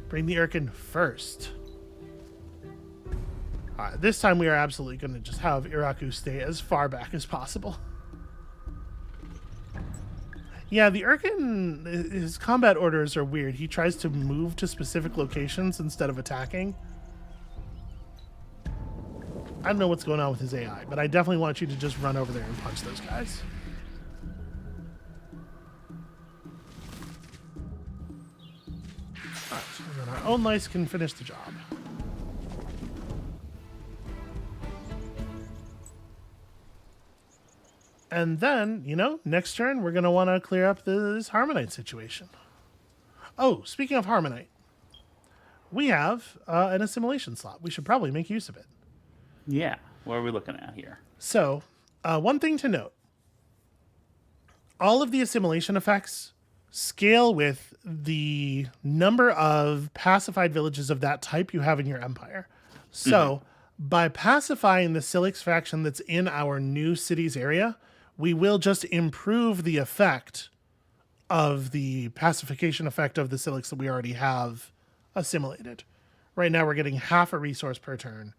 Bring the Urkin first. All right, this time we are absolutely going to just have Iraku stay as far back as possible. Yeah, the Urkin, his combat orders are weird. He tries to move to specific locations instead of attacking. I don't know what's going on with his AI, but I definitely want you to just run over there and punch those guys. Alright, and then our own lice can finish the job. And then, next turn, we're going to want to clear up this Harmonite situation. Oh, speaking of Harmonite, we have an assimilation slot. We should probably make use of it. Yeah. What are we looking at here? So, one thing to note. All of the assimilation effects scale with the number of pacified villages of that type you have in your empire. So by pacifying the Silix faction that's in our new cities area, we will just improve the effect of the pacification effect of the Silix that we already have assimilated. Right now we're getting half a resource per turn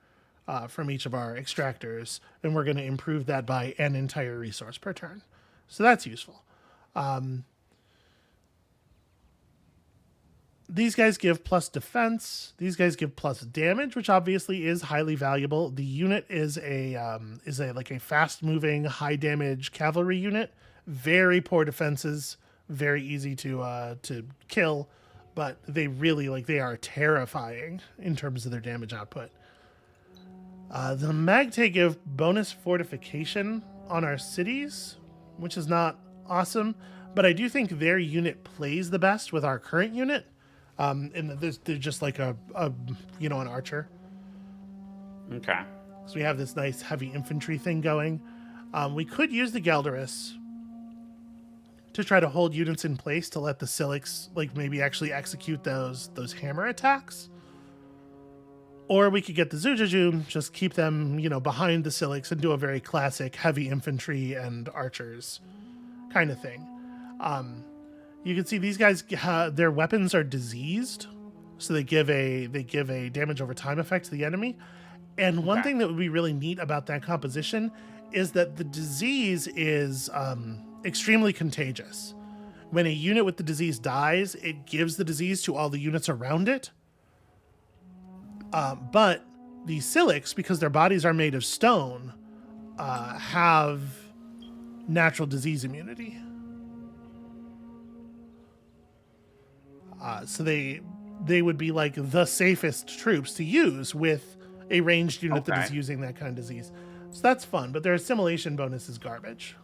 from each of our extractors, and we're going to improve that by an entire resource per turn. So that's useful. These guys give plus defense. These guys give plus damage, which obviously is highly valuable. The unit is a like a fast-moving, high-damage cavalry unit. Very poor defenses, very easy to kill, but they really they are terrifying in terms of their damage output. The Magte give bonus fortification on our cities, which is not awesome, but I do think their unit plays the best with our current unit. And they're just like an archer. Okay. So we have this nice heavy infantry thing going. We could use the Gelderus to try to hold units in place to let the Silix maybe actually execute those hammer attacks. Or we could get the Zujajum, just keep them, behind the Silix and do a very classic heavy infantry and archers kind of thing. You can see these guys, their weapons are diseased, so they give a damage over time effect to the enemy. And one thing that would be really neat about that composition is that the disease is extremely contagious. When a unit with the disease dies, it gives the disease to all the units around it. But the Silix, because their bodies are made of stone, have natural disease immunity. So they would be like the safest troops to use with a ranged unit that is using that kind of disease. So that's fun, but their assimilation bonus is garbage.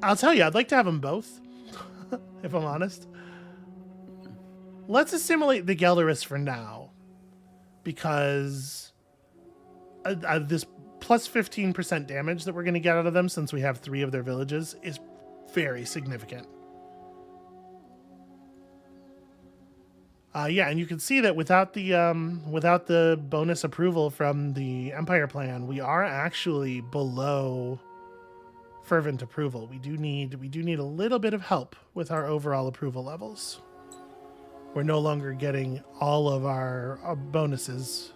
I'll tell you, I'd like to have them both, if I'm honest. Let's assimilate the Gelderus for now, because this plus 15% damage that we're going to get out of them, since we have 3 of their villages, is very significant. And you can see that without the bonus approval from the Empire plan, we are actually below fervent approval. We do need a little bit of help with our overall approval levels. We're no longer getting all of our bonuses.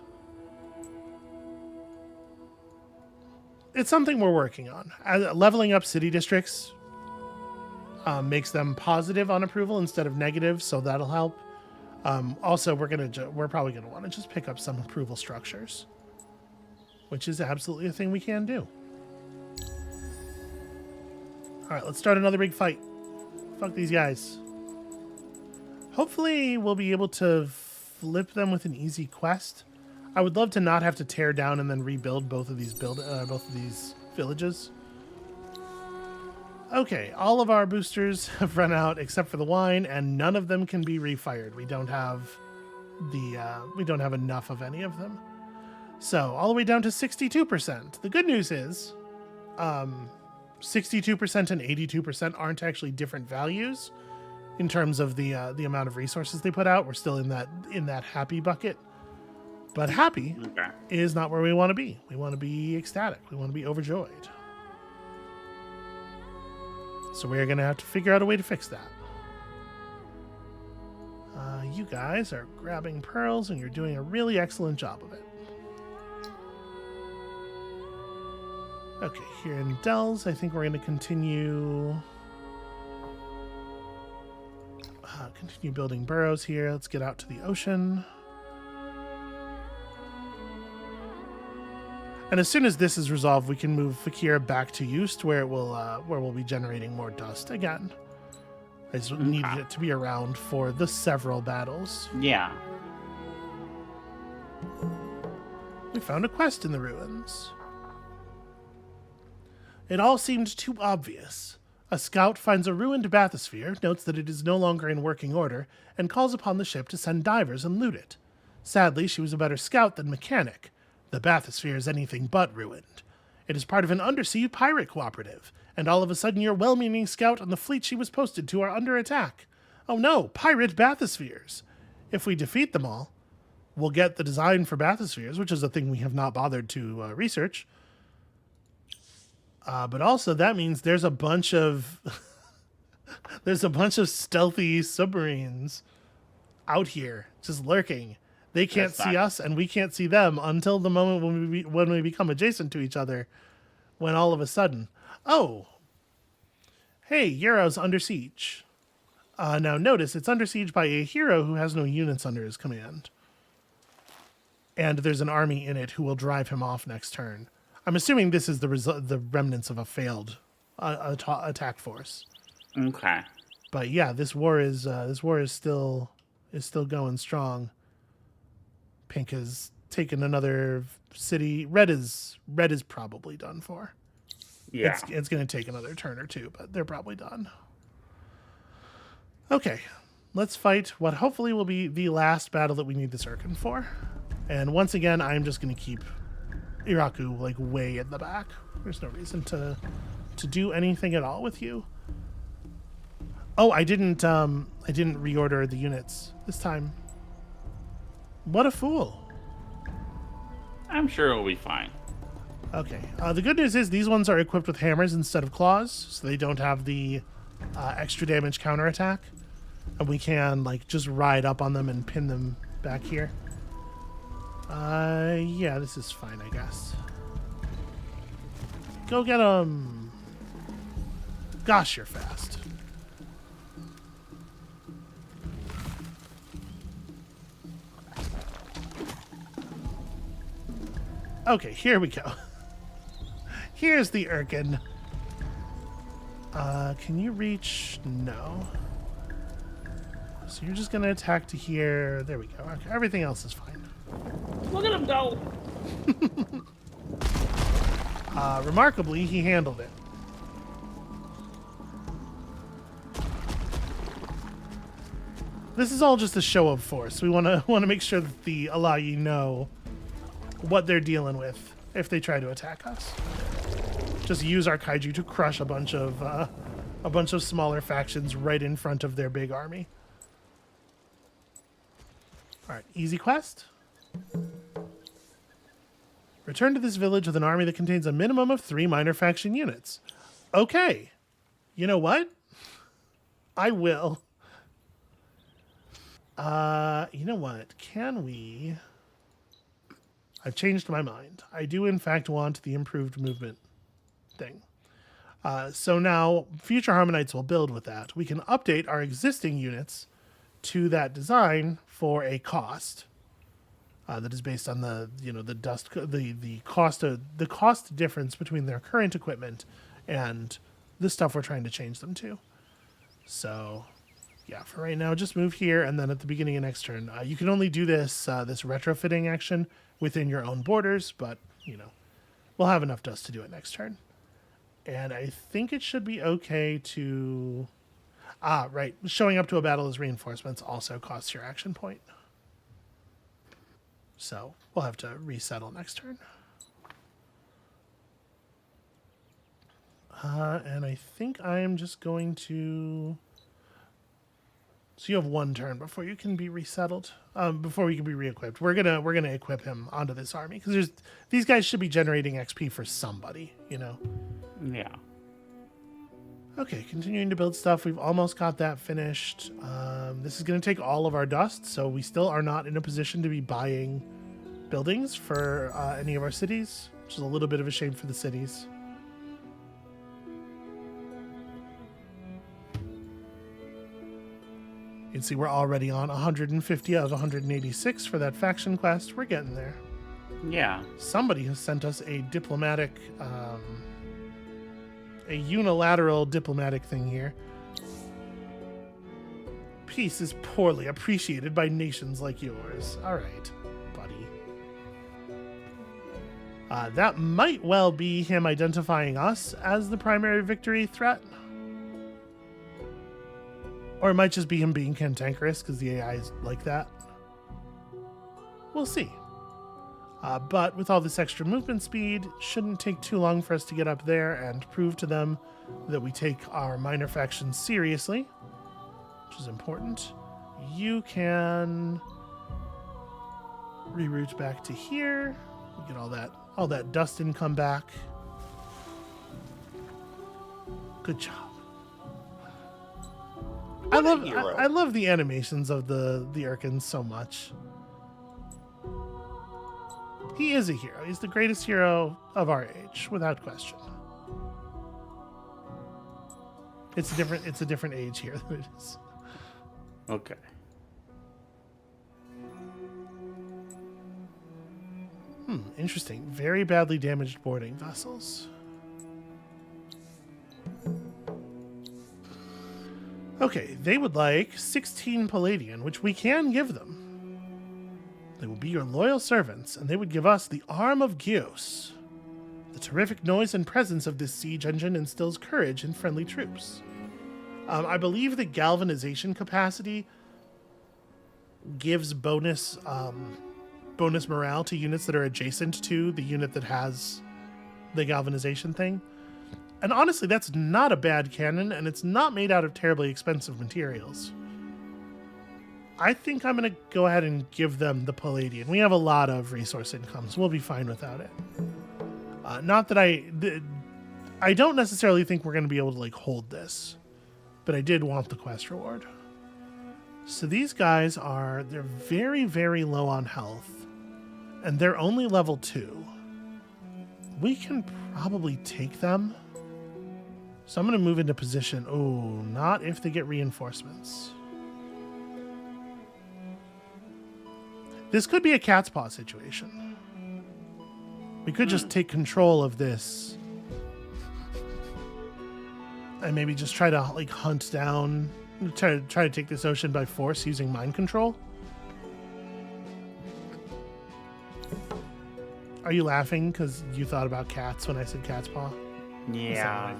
It's something we're working on. Leveling up city districts makes them positive on approval instead of negative, so that'll help. Also, we're probably gonna want to just pick up some approval structures, which is absolutely a thing we can do. All right, let's start another big fight. Fuck these guys. Hopefully, we'll be able to flip them with an easy quest. I would love to not have to tear down and then rebuild both of these villages. Okay, all of our boosters have run out except for the wine, and none of them can be refired. We don't have enough of any of them. So all the way down to 62%. The good news is, 62% and 82% aren't actually different values in terms of the amount of resources they put out. We're still in that happy bucket, but happy is not where we want to be. We want to be ecstatic. We want to be overjoyed. So we're going to have to figure out a way to fix that. You guys are grabbing pearls, and you're doing a really excellent job of it. Okay, here in Dells, I think we're going to continue building burrows here. Let's get out to the ocean. And as soon as this is resolved, we can move Fakir back to Yust, where we'll be generating more dust again. I just needed it to be around for the several battles. Yeah. We found a quest in the ruins. It all seemed too obvious. A scout finds a ruined bathysphere, notes that it is no longer in working order, and calls upon the ship to send divers and loot it. Sadly, she was a better scout than mechanic. The bathysphere is anything but ruined. It is part of an undersea pirate cooperative, and all of a sudden your well-meaning scout and the fleet she was posted to are under attack. Oh no, pirate bathyspheres! If we defeat them all, we'll get the design for bathyspheres, which is a thing we have not bothered to research. But also that means there's a bunch of stealthy submarines out here just lurking. They can't see us and we can't see them until the moment when we become adjacent to each other, when all of a sudden, oh, hey, Euro's under siege. Now notice it's under siege by a hero who has no units under his command. And there's an army in it who will drive him off next turn. I'm assuming this is the remnants of a failed attack force. Okay. But yeah, this war is still going strong. Pink has taken another city. Red is probably done for. Yeah. It's going to take another turn or two, but they're probably done. Okay, let's fight what hopefully will be the last battle that we need this Urkin for. And once again, I'm just going to keep Iraku like way in the back. There's no reason to do anything at all with you. Oh, I didn't reorder the units this time. What a fool. I'm sure it'll be fine. Okay. The good news is these ones are equipped with hammers instead of claws, so they don't have the extra damage counterattack. And we can like just ride up on them and pin them back here. Yeah, this is fine, I guess. Go get them. Gosh, you're fast. Okay, here we go. Here's the Urkin. Can you reach? No. So you're just gonna attack to here. There we go. Okay, everything else is fine. Look at him go. Remarkably, he handled it. This is all just a show of force. We want to make sure that the Alayi know what they're dealing with if they try to attack us. Just use our kaiju to crush a bunch of smaller factions right in front of their big army. All right, easy quest. Return to this village with an army that contains a minimum of 3 minor faction units. Okay. You know what? I will. You know what? Can we... I've changed my mind. I do, in fact, want the improved movement thing. So now, future Harmonites will build with that. We can update our existing units to that design for a cost that is based on the cost difference between their current equipment and the stuff we're trying to change them to. So, yeah, for right now, just move here, and then at the beginning of next turn, you can only do this this retrofitting action within your own borders, but we'll have enough dust to do it next turn. And I think it should be okay to... right. Showing up to a battle as reinforcements also costs your action point. So we'll have to resettle next turn. And I think I am just going to... So you have 1 turn before you can be resettled. Before we can be re-equipped. We're gonna equip him onto this army because these guys should be generating XP for somebody, Yeah. Okay, continuing to build stuff. We've almost got that finished. This is going to take all of our dust, so we still are not in a position to be buying buildings for any of our cities, which is a little bit of a shame for the cities. You can see we're already on 150 of 186 for that faction quest. We're getting there. Yeah. Somebody has sent us a diplomatic... a unilateral diplomatic thing here. Peace is poorly appreciated by nations like yours. All right, buddy. That might well be him identifying us as the primary victory threat. Or it might just be him being cantankerous because the AI is like that. We'll see. But with all this extra movement speed, shouldn't take too long for us to get up there and prove to them that we take our minor factions seriously, which is important. You can reroute back to here. We get all that dust income back. Good job. I love the animations of the Urkins so much. He is a hero. He's the greatest hero of our age, without question. It's a different age here than it is. Okay. Interesting. Very badly damaged boarding vessels. Okay, they would like 16 Palladian, which we can give them. They will be your loyal servants, and they would give us the Arm of Gios. The terrific noise and presence of this siege engine instills courage in friendly troops. I believe the galvanization capacity gives bonus morale to units that are adjacent to the unit that has the galvanization thing. And honestly, that's not a bad cannon, and it's not made out of terribly expensive materials. I think I'm going to go ahead and give them the Palladian. We have a lot of resource income, so we'll be fine without it. Not that I don't necessarily think we're going to be able to like hold this, but I did want the quest reward. So these guys they're very, very low on health, and they're only level 2. We can probably take them. So I'm going to move into position. Oh, not if they get reinforcements. This could be a cat's paw situation. We could just take control of this and maybe just try to like hunt down, try to take this ocean by force using mind control. Are you laughing because you thought about cats when I said cat's paw? Yeah.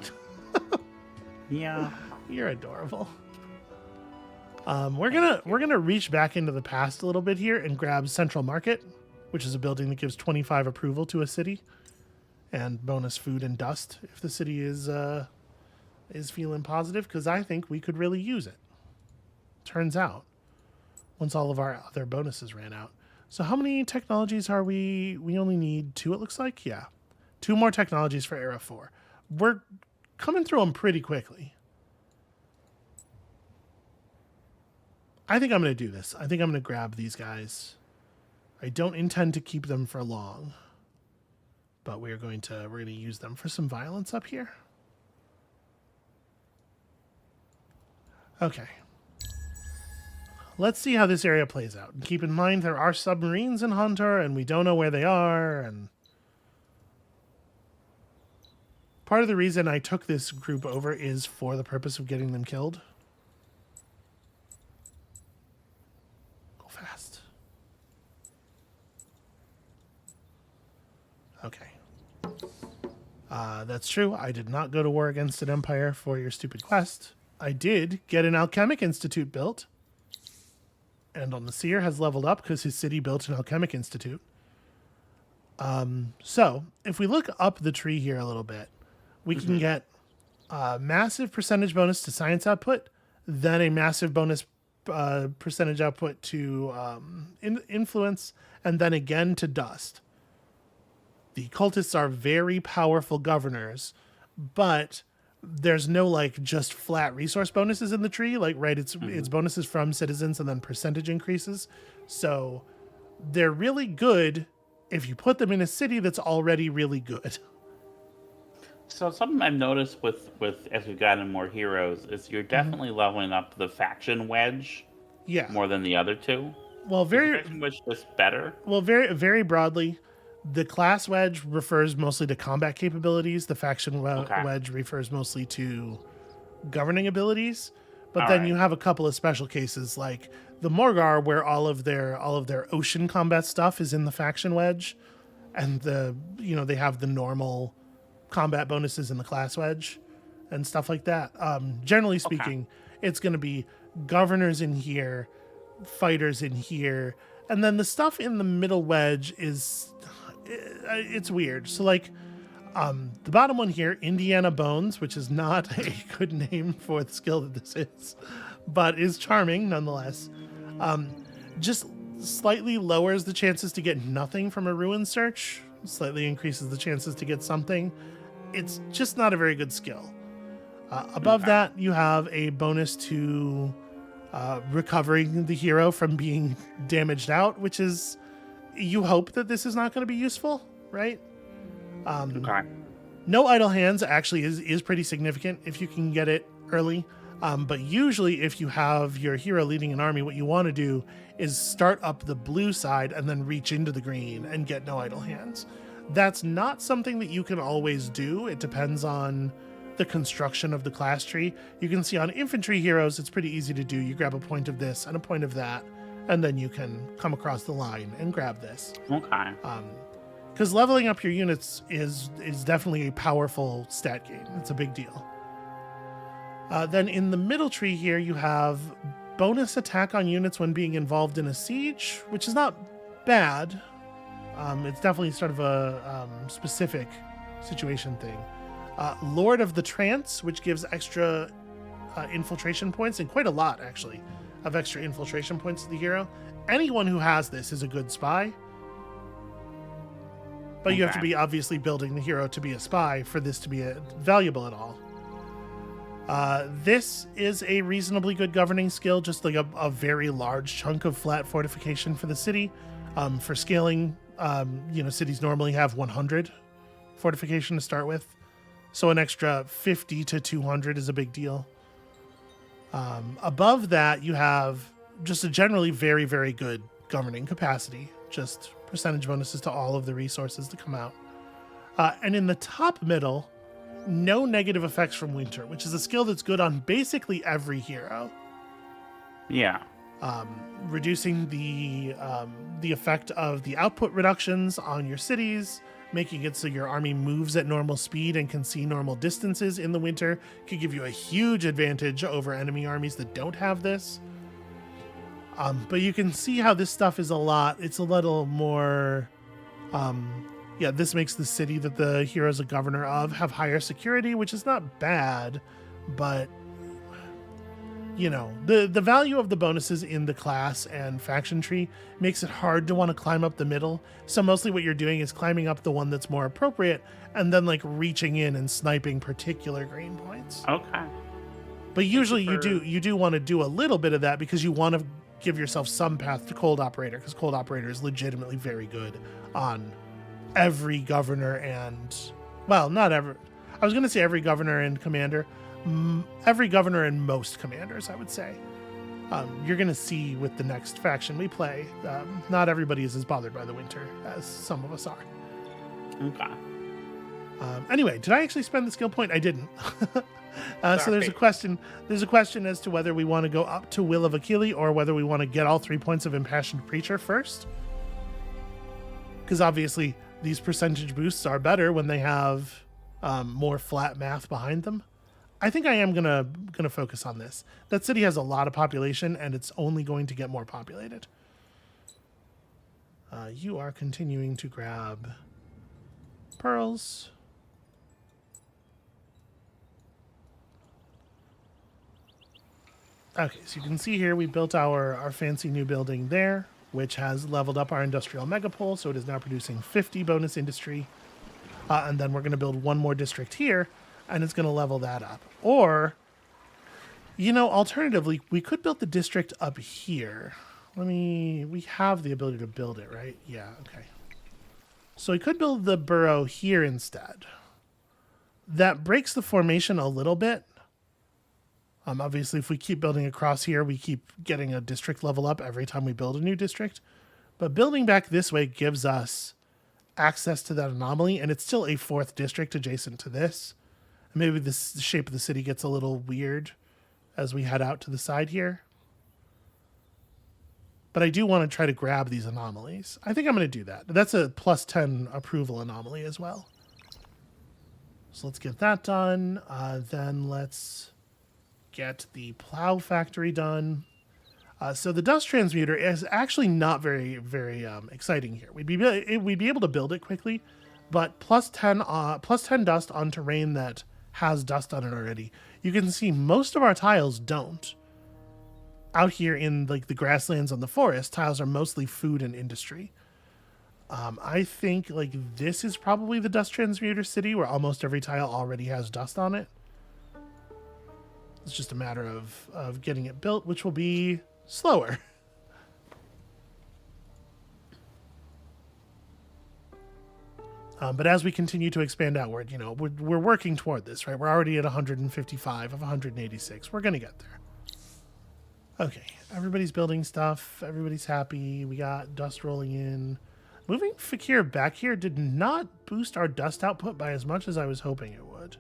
Yeah. You're adorable. We're gonna reach back into the past a little bit here and grab Central Market, which is a building that gives 25 approval to a city, and bonus food and dust if the city is feeling positive, because I think we could really use it. Turns out, once all of our other bonuses ran out. So how many technologies are we? We only need 2, it looks like. Yeah, 2 more technologies for Era 4. We're coming through them pretty quickly. I think I'm going to do this. I think I'm going to grab these guys. I don't intend to keep them for long, but we're going to use them for some violence up here. Okay. Let's see how this area plays out. And keep in mind there are submarines in Hunter, and we don't know where they are, and part of the reason I took this group over is for the purpose of getting them killed. Go fast. Okay. That's true. I did not go to war against an empire for your stupid quest. I did get an alchemic institute built. And on the Seer has leveled up because his city built an alchemic institute. So if we look up the tree here a little bit, we can get a massive percentage bonus to science output, then a massive bonus percentage output to influence, and then again to dust. The cultists are very powerful governors, but there's no like just flat resource bonuses in the tree. Like, right, it's bonuses from citizens and then percentage increases. So they're really good if you put them in a city that's already really good. So something I've noticed with as we've gotten more heroes is you're definitely leveling up the faction wedge. Yeah. More than the other 2. Well, very is the faction wedge just better. Well, very very broadly, the class wedge refers mostly to combat capabilities. The faction wedge refers mostly to governing abilities. But then you have a couple of special cases like the Morgar, where all of their ocean combat stuff is in the faction wedge, and they have the normal combat bonuses in the class wedge and stuff like that. Generally speaking, it's going to be governors in here, fighters in here, And then the stuff in the middle wedge is, it's weird. So like, the bottom one here, Indiana Bones, which is not a good name for the skill that this is, but is charming nonetheless. Just slightly lowers the chances to get nothing from a ruin search, slightly increases the chances to get something. It's just not a very good skill. Above that, you have a bonus to recovering the hero from being damaged out, which is, you hope that this is not going to be useful, right? No idle hands actually is pretty significant if you can get it early. But usually if you have your hero leading an army, what you want to do is start up the blue side and then reach into the green and get no idle hands. That's not something that you can always do. It depends on the construction of the class tree. You can see on infantry heroes, it's pretty easy to do. You grab a point of this and a point of that, and then you can come across the line and grab this. Okay. Because leveling up your units is definitely a powerful stat gain. It's a big deal. Then in the middle tree here, you have bonus attack on units when being involved in a siege, which is not bad. It's definitely sort of a specific situation thing. Lord of the Trance, which gives extra infiltration points, and quite a lot, actually, of extra infiltration points to the hero. Anyone who has this is a good spy. But you have to be obviously building the hero to be a spy for this to be valuable at all. This is a reasonably good governing skill, just like a very large chunk of flat fortification for the city. For scaling, cities normally have 100 fortification to start with. So an extra 50 to 200 is a big deal. Above that, you have just a generally very, very good governing capacity. Just percentage bonuses to all of the resources to come out. And in the top middle, no negative effects from winter, which is a skill that's good on basically every hero. Yeah. Reducing the effect of the output reductions on your cities, making it so your army moves at normal speed and can see normal distances in the winter, could give you a huge advantage over enemy armies that don't have this. But you can see how this stuff is it's a little more, this makes the city that the hero's a governor of have higher security, which is not bad, but the value of the bonuses in the class and faction tree makes it hard to want to climb up the middle. So mostly what you're doing is climbing up the one that's more appropriate and then like reaching in and sniping particular green points. Okay. But usually you do want to do a little bit of that because you want to give yourself some path to Cold Operator, because Cold Operator is legitimately very good on every governor and, well, not every, I was going to say every governor and commander, every governor and most commanders, I would say. You're going to see with the next faction we play, not everybody is as bothered by the winter as some of us are. Okay. Anyway, did I actually spend the skill point? I didn't. So there's a question as to whether we want to go up to Will of Achille or whether we want to get all 3 points of Impassioned Preacher first. Because obviously these percentage boosts are better when they have more flat math behind them. I think I am gonna focus on this. That city has a lot of population and it's only going to get more populated. You are continuing to grab pearls. Okay, so you can see here we built our fancy new building there, which has leveled up our industrial megapole, so it is now producing 50 bonus industry. And then we're going to build one more district here, and it's going to level that up. Or, alternatively, we could build the district up here. We have the ability to build it, right? Yeah, okay. So we could build the borough here instead. That breaks the formation a little bit. Obviously, if we keep building across here, we keep getting a district level up every time we build a new district. But building back this way gives us access to that anomaly, and it's still a 4th district adjacent to this. And maybe the shape of the city gets a little weird as we head out to the side here. But I do want to try to grab these anomalies. I think I'm going to do that. That's a plus 10 approval anomaly as well. So let's get that done. Then let's get the plow factory done. So the dust transmuter is actually not very, very exciting here. We'd be able to build it quickly, but plus 10 dust on terrain that has dust on it already. You can see most of our tiles don't. Out here in like the grasslands on the forest, tiles are mostly food and industry. I think like this is probably the dust transmuter city where almost every tile already has dust on it. It's just a matter of getting it built, which will be slower. But as we continue to expand outward, you know, we're working toward this, right? We're already at 155 of 186. We're going to get there. Okay, everybody's building stuff. Everybody's happy. We got dust rolling in. Moving Fakir back here did not boost our dust output by as much as I was hoping it would.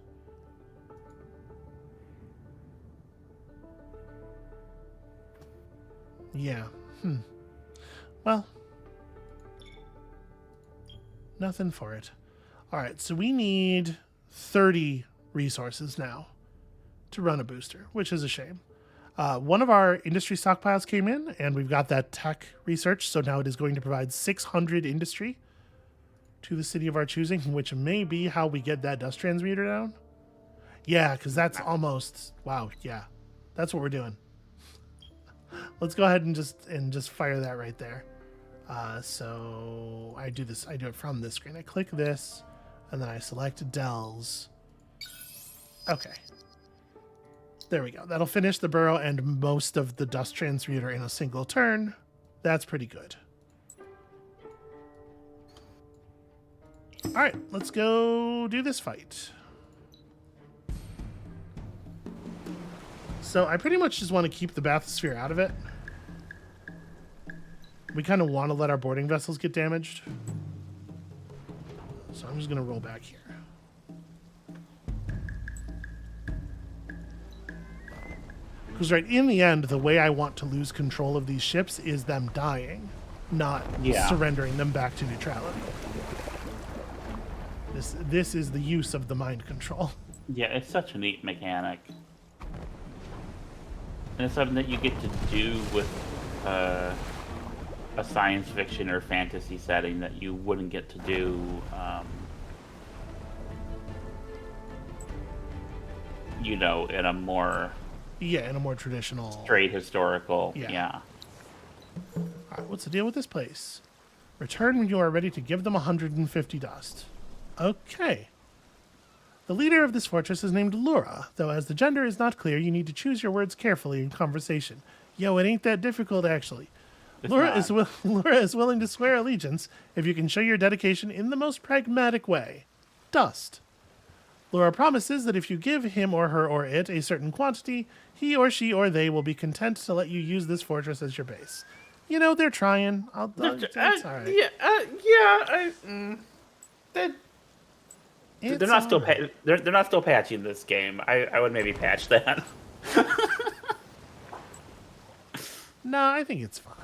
Yeah. Well, nothing for it. All right, so we need 30 resources now to run a booster, which is a shame. One of our industry stockpiles came in, and we've got that tech research, so now it is going to provide 600 industry to the city of our choosing, which may be how we get that dust transmuter down. Yeah, because that's almost... Wow, yeah. That's what we're doing. Let's go ahead and just fire that right there. So I do it from this screen. I click this, and then I select Dells. Okay. There we go. That'll finish the burrow and most of the dust transmuter in a single turn. That's pretty good. All right, let's go do this fight. So I pretty much just want to keep the bathysphere out of it. We kind of want to let our boarding vessels get damaged. So I'm just going to roll back here. Because right in the end, the way I want to lose control of these ships is them dying, not surrendering them back to neutrality. This is the use of the mind control. Yeah, it's such a neat mechanic. And it's something that you get to do with a science fiction or fantasy setting that you wouldn't get to do you know, in a more traditional straight historical. Yeah. All right, what's the deal with this place? Return when you are ready to give them 150 dust. Okay. The leader of this fortress is named Laura, though as the gender is not clear, you need to choose your words carefully in conversation. Yo, it ain't that difficult, actually. Laura is willing to swear allegiance if you can show your dedication in the most pragmatic way. Dust. Laura promises that if you give him or her or it a certain quantity, he or she or they will be content to let you use this fortress as your base. You know, they're trying. It's all right. They're not still they're not still patching this game. I would maybe patch that. No, I think it's fine.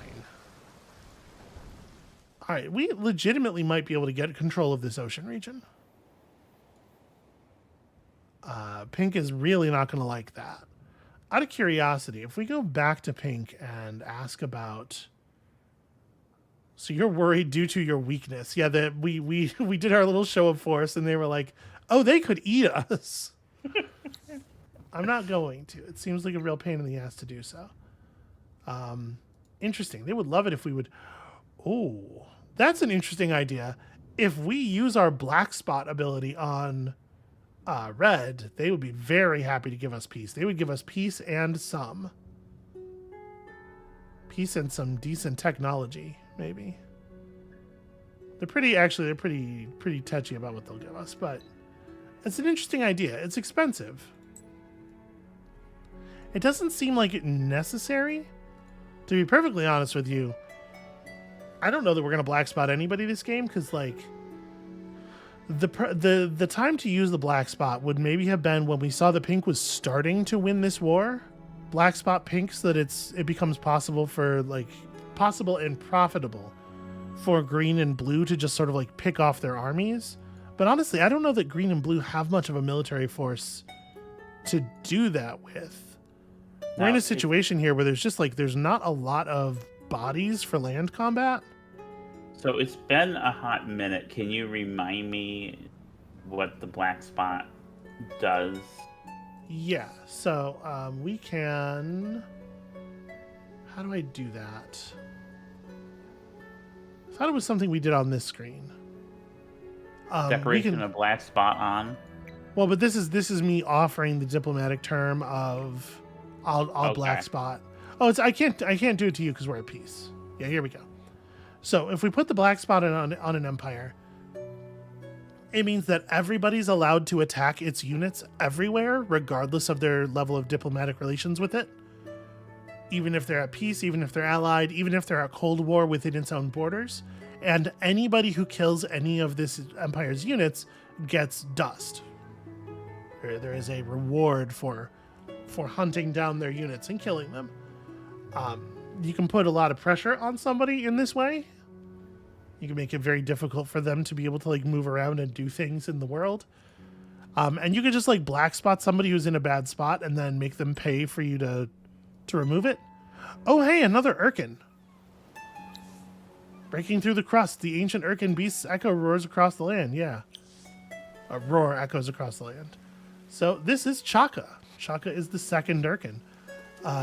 All right, we legitimately might be able to get control of this ocean region. Pink is really not going to like that. Out of curiosity, if we go back to Pink and ask about... So you're worried due to your weakness. Yeah, that we did our little show of force, and they were like, oh, they could eat us. I'm not going to. It seems like a real pain in the ass to do so. Interesting. They would love it if we would... Oh, that's an interesting idea. If we use our black spot ability on red, they would be very happy to give us peace. They would give us peace and some decent technology, maybe. They're pretty touchy about what they'll give us, but it's an interesting idea. It's expensive. It doesn't seem like it necessary. To be perfectly honest with you, I don't know that we're gonna black spot anybody this game, because like the time to use the black spot would maybe have been when we saw that Pink was starting to win this war. Black spot Pink so that it becomes possible and profitable for Green and Blue to just sort of like pick off their armies. But honestly, I don't know that Green and Blue have much of a military force to do that with. We're in a situation here where there's just like there's not a lot of bodies for land combat. So it's been a hot minute. Can you remind me what the black spot does? Yeah, so we can... How do I do that? I thought it was something we did on this screen. Decoration of black spot on? Well, but this is me offering the diplomatic term of I'll black spot. Oh, I can't do it to you because we're at peace. Yeah, here we go. So if we put the black spot on an empire, it means that everybody's allowed to attack its units everywhere, regardless of their level of diplomatic relations with it. Even if they're at peace, even if they're allied, even if they're at Cold War within its own borders. And anybody who kills any of this empire's units gets dust. There is a reward for hunting down their units and killing them. You can put a lot of pressure on somebody in this way. You can make it very difficult for them to be able to like move around and do things in the world. And you could just like black spot somebody who's in a bad spot and then make them pay for you to remove it. Oh, hey, another Urkin. Breaking through the crust, the ancient Urkin beast's echo roars across the land. Yeah. A roar echoes across the land. So this is Chaka. Chaka is the second Urkin.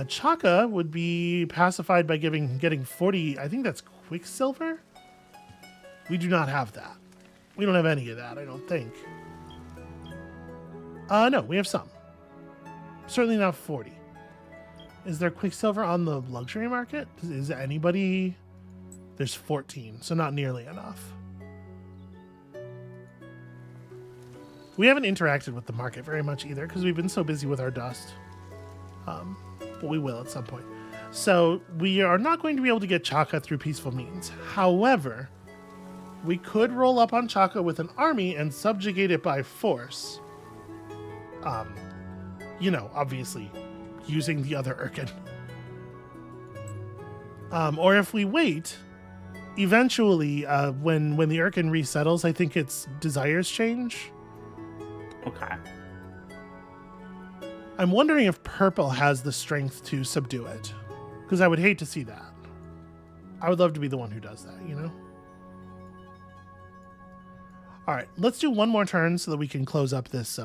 Chaka would be pacified by getting 40, I think that's Quicksilver? We do not have that. We don't have any of that, I don't think. No, we have some. Certainly not 40. Is there Quicksilver on the luxury market? Is anybody... There's 14, so not nearly enough. We haven't interacted with the market very much either because we've been so busy with our dust. But we will at some point. So we are not going to be able to get Chaka through peaceful means. However, we could roll up on Chaka with an army and subjugate it by force. Obviously, using the other Urkin. Or if we wait, eventually, when the Urkin resettles, I think its desires change. Okay. I'm wondering if purple has the strength to subdue it. Because I would hate to see that. I would love to be the one who does that, you know? Alright, let's do one more turn so that we can close up this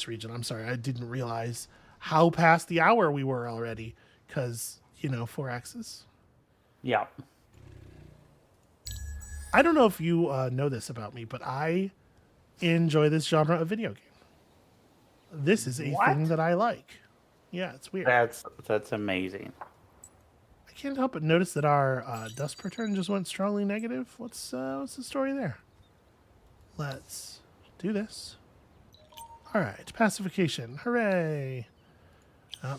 region. I'm sorry, I didn't realize how past the hour we were already. Because, 4X's. Yeah. I don't know if you know this about me, but I enjoy this genre of video game. This is a thing that I like. Yeah, it's weird. That's amazing. I can't help but notice that our dust per turn just went strongly negative. What's the story there? Let's do this. All right, pacification. Hooray.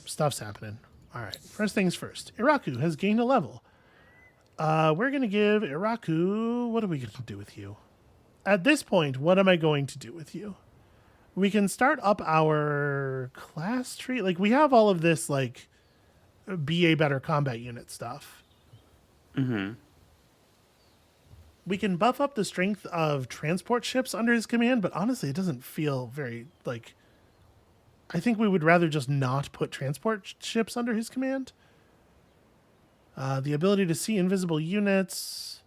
Stuff's happening. All right, first things first. Iraku has gained a level. We're going to give Iraku... What are we going to do with you? At this point, what am I going to do with you? We can start up our class tree. Like, we have all of this, like, be a better combat unit stuff. Mm-hmm. We can buff up the strength of transport ships under his command, but honestly, it doesn't feel very, like... I think we would rather just not put transport ships under his command. The ability to see invisible units.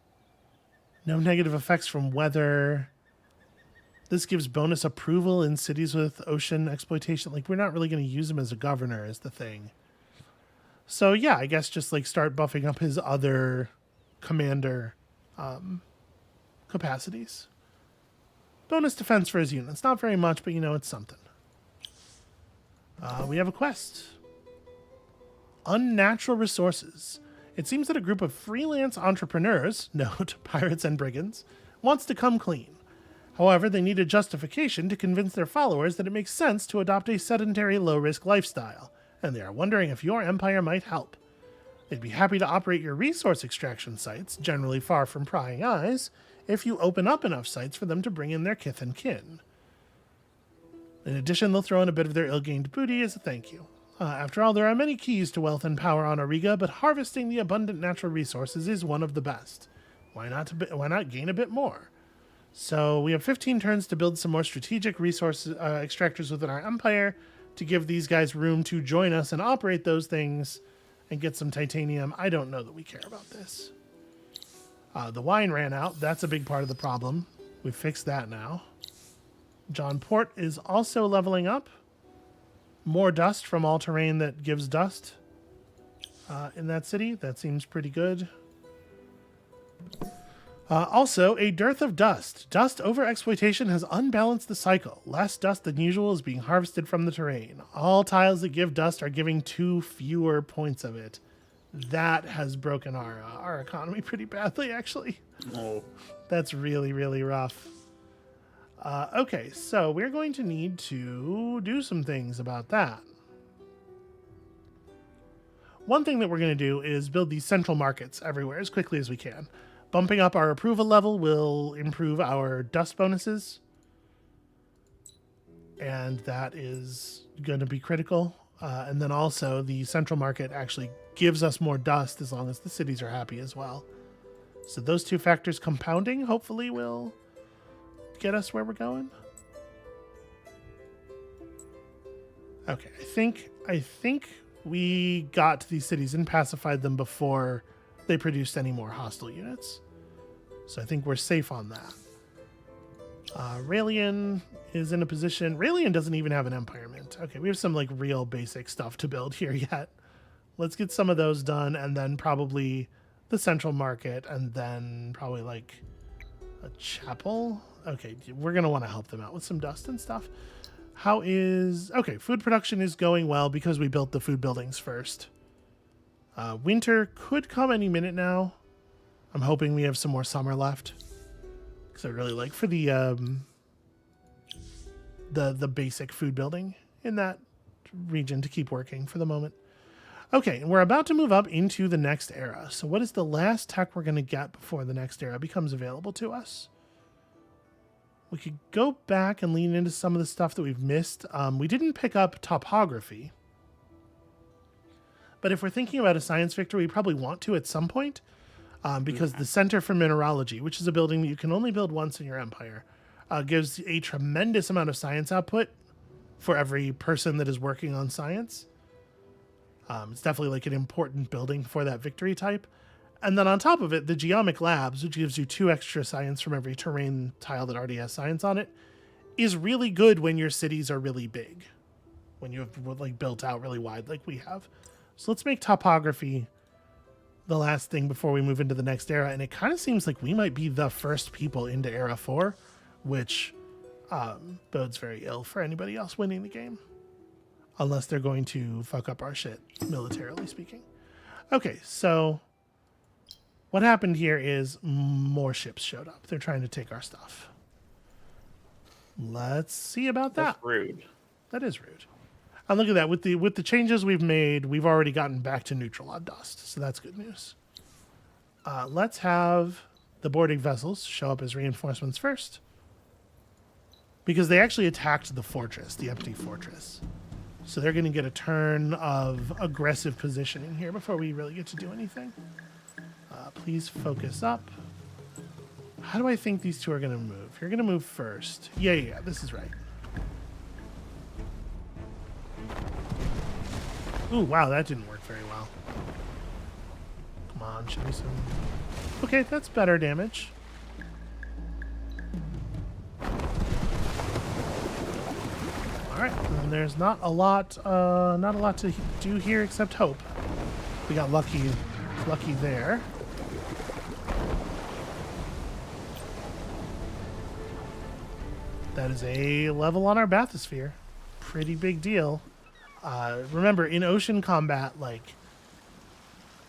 No negative effects from weather. This gives bonus approval in cities with ocean exploitation. Like, we're not really going to use him as a governor is the thing. So, yeah, I guess just, like, start buffing up his other commander capacities. Bonus defense for his units. Not very much, but, it's something. We have a quest. Unnatural resources. It seems that a group of freelance entrepreneurs, note, pirates and brigands, wants to come clean. However, they need a justification to convince their followers that it makes sense to adopt a sedentary, low-risk lifestyle, and they are wondering if your empire might help. They'd be happy to operate your resource extraction sites, generally far from prying eyes, if you open up enough sites for them to bring in their kith and kin. In addition, they'll throw in a bit of their ill-gained booty as a thank you. After all, there are many keys to wealth and power on Auriga, but harvesting the abundant natural resources is one of the best. Why not gain a bit more? So we have 15 turns to build some more strategic resource extractors within our empire. to give these guys room to join us and operate those things and get some titanium. I don't know that we care about this. The wine ran out. That's a big part of the problem. We've fixed that now. John Port is also leveling up. More dust from all terrain that gives dust in that city. That seems pretty good. Also, a dearth of dust. Dust overexploitation has unbalanced the cycle. Less dust than usual is being harvested from the terrain. All tiles that give dust are giving 2 fewer points of it. That has broken our economy pretty badly, actually. Oh. That's really, really rough. Okay, so we're going to need to do some things about that. One thing that we're going to do is build these central markets everywhere as quickly as we can. Bumping up our approval level will improve our dust bonuses. And that is going to be critical. And then also the central market actually gives us more dust as long as the cities are happy as well. So those 2 factors compounding hopefully will get us where we're going. Okay, I think we got these cities and pacified them before they produced any more hostile units. So I think we're safe on that. Raelian is in a position... Raelian doesn't even have an empire mint. Okay, we have some like real basic stuff to build here yet. Let's get some of those done, and then probably the central market, and then probably like a chapel. Okay, we're going to want to help them out with some dust and stuff. How is... Okay, food production is going well because we built the food buildings first. Winter could come any minute now. I'm hoping we have some more summer left. Because I really like for the basic food building in that region to keep working for the moment. Okay, and we're about to move up into the next era. So what is the last tech we're going to get before the next era becomes available to us? We could go back and lean into some of the stuff that we've missed. We didn't pick up topography. But if we're thinking about a science victory, we probably want to at some point. Because the Center for Mineralogy, which is a building that you can only build once in your empire, gives a tremendous amount of science output for every person that is working on science. It's definitely like an important building for that victory type. And then on top of it, the Geomic Labs, which gives you 2 extra science from every terrain tile that already has science on it, is really good when your cities are really big. When you have like built out really wide like we have. So let's make topography the last thing before we move into the next era. And it kind of seems like we might be the first people into Era 4, which bodes very ill for anybody else winning the game. Unless they're going to fuck up our shit, militarily speaking. Okay, so what happened here is more ships showed up. They're trying to take our stuff. Let's see about that. That's rude. That is rude. And look at that. With the changes we've made, we've already gotten back to neutral on dust. So that's good news. Let's have the boarding vessels show up as reinforcements first. Because they actually attacked the fortress, the empty fortress. So they're going to get a turn of aggressive positioning here before we really get to do anything. Please focus up. How do I think these 2 are going to move? You're going to move first. Yeah, this is right. Ooh, wow, that didn't work very well. Come on, show me some... Okay, that's better damage. Alright, and there's not a lot to do here except hope. We got lucky there. That is a level on our bathysphere. Pretty big deal. Remember, in ocean combat, like,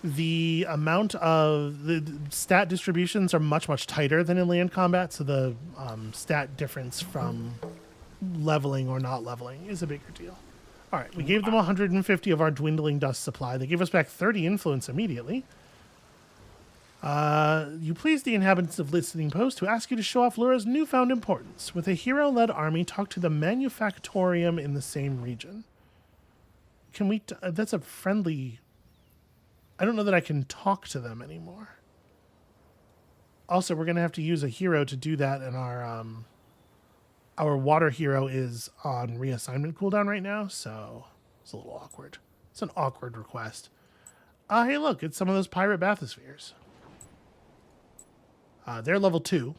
the amount of the stat distributions are much, much tighter than in land combat, so the stat difference from leveling or not leveling is a bigger deal. All right, we gave them 150 of our dwindling dust supply. They gave us back 30 influence immediately. You please the inhabitants of Listening Post to ask you to show off Lura's newfound importance. With a hero-led army, talk to the manufactorium in the same region. Can we... that's a friendly... I don't know that I can talk to them anymore. Also, we're going to have to use a hero to do that in our Our water hero is on reassignment cooldown right now, so it's a little awkward. It's an awkward request. Hey, look, it's some of those pirate bathyspheres. They're level 2,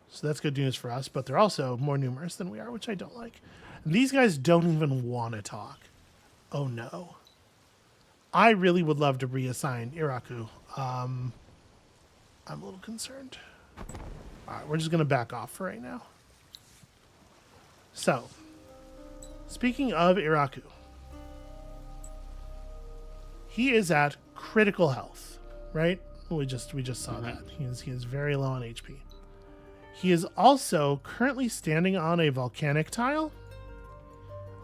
so that's good news for us, but they're also more numerous than we are, which I don't like. And these guys don't even want to talk. Oh, no. I really would love to reassign Iraku. I'm a little concerned. All right, we're just going to back off for right now. So, speaking of Iraku, he is at critical health, right? We just saw that. He is very low on HP. He is also currently standing on a volcanic tile.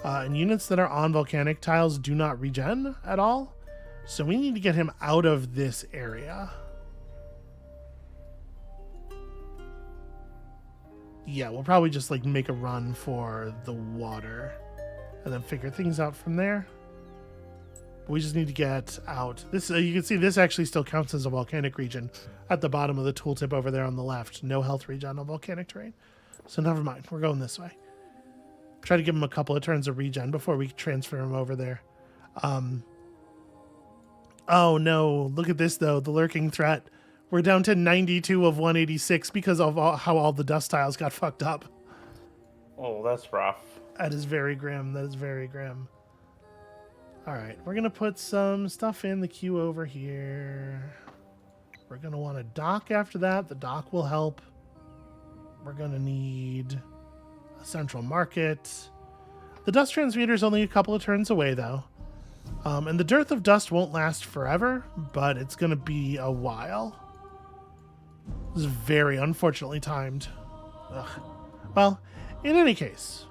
And units that are on volcanic tiles do not regen at all. So we need to get him out of this area. Yeah, we'll probably just like make a run for the water and then figure things out from there. We just need to get out. This you can see this actually still counts as a volcanic region at the bottom of the tooltip over there on the left. No health regen on volcanic terrain. So never mind. We're going this way. Try to give him a couple of turns of regen before we transfer him over there. Oh no, look at this though. The lurking threat. We're down to 92 of 186 because of how all the dust tiles got fucked up. Oh, that's rough. That is very grim. That is very grim. All right, we're going to put some stuff in the queue over here. We're going to want a dock after that. The dock will help. We're going to need a central market. The dust transmuter is only a couple of turns away, though. And the dearth of dust won't last forever, but it's going to be a while. This is very unfortunately timed. Ugh. Well, in any case,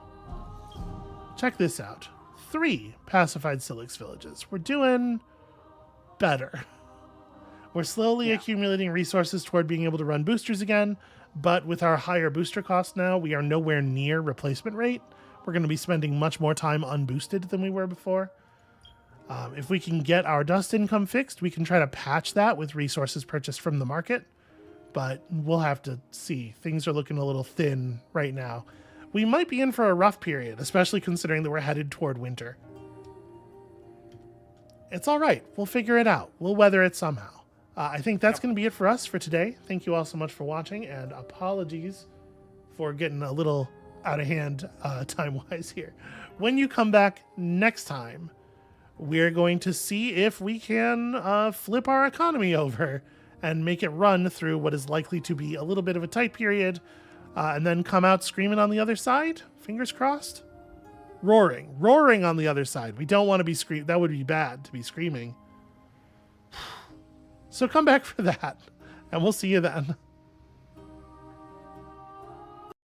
check this out. 3 pacified Silix villages. We're doing better. We're slowly accumulating resources toward being able to run boosters again, but with our higher booster cost now, we are nowhere near replacement rate. We're going to be spending much more time unboosted than we were before. If we can get our dust income fixed, we can try to patch that with resources purchased from the market, but we'll have to see. Things are looking a little thin right now. We might be in for a rough period, especially considering that we're headed toward winter. It's all right. We'll figure it out. We'll weather it somehow. I think that's going to be it for us for today. Thank you all so much for watching, and apologies for getting a little out of hand time-wise here. When you come back next time, we're going to see if we can flip our economy over and make it run through what is likely to be a little bit of a tight period, and then come out screaming on the other side. Fingers crossed. Roaring on the other side. We don't want to be screaming. That would be bad to be screaming. So come back for that, and we'll see you then.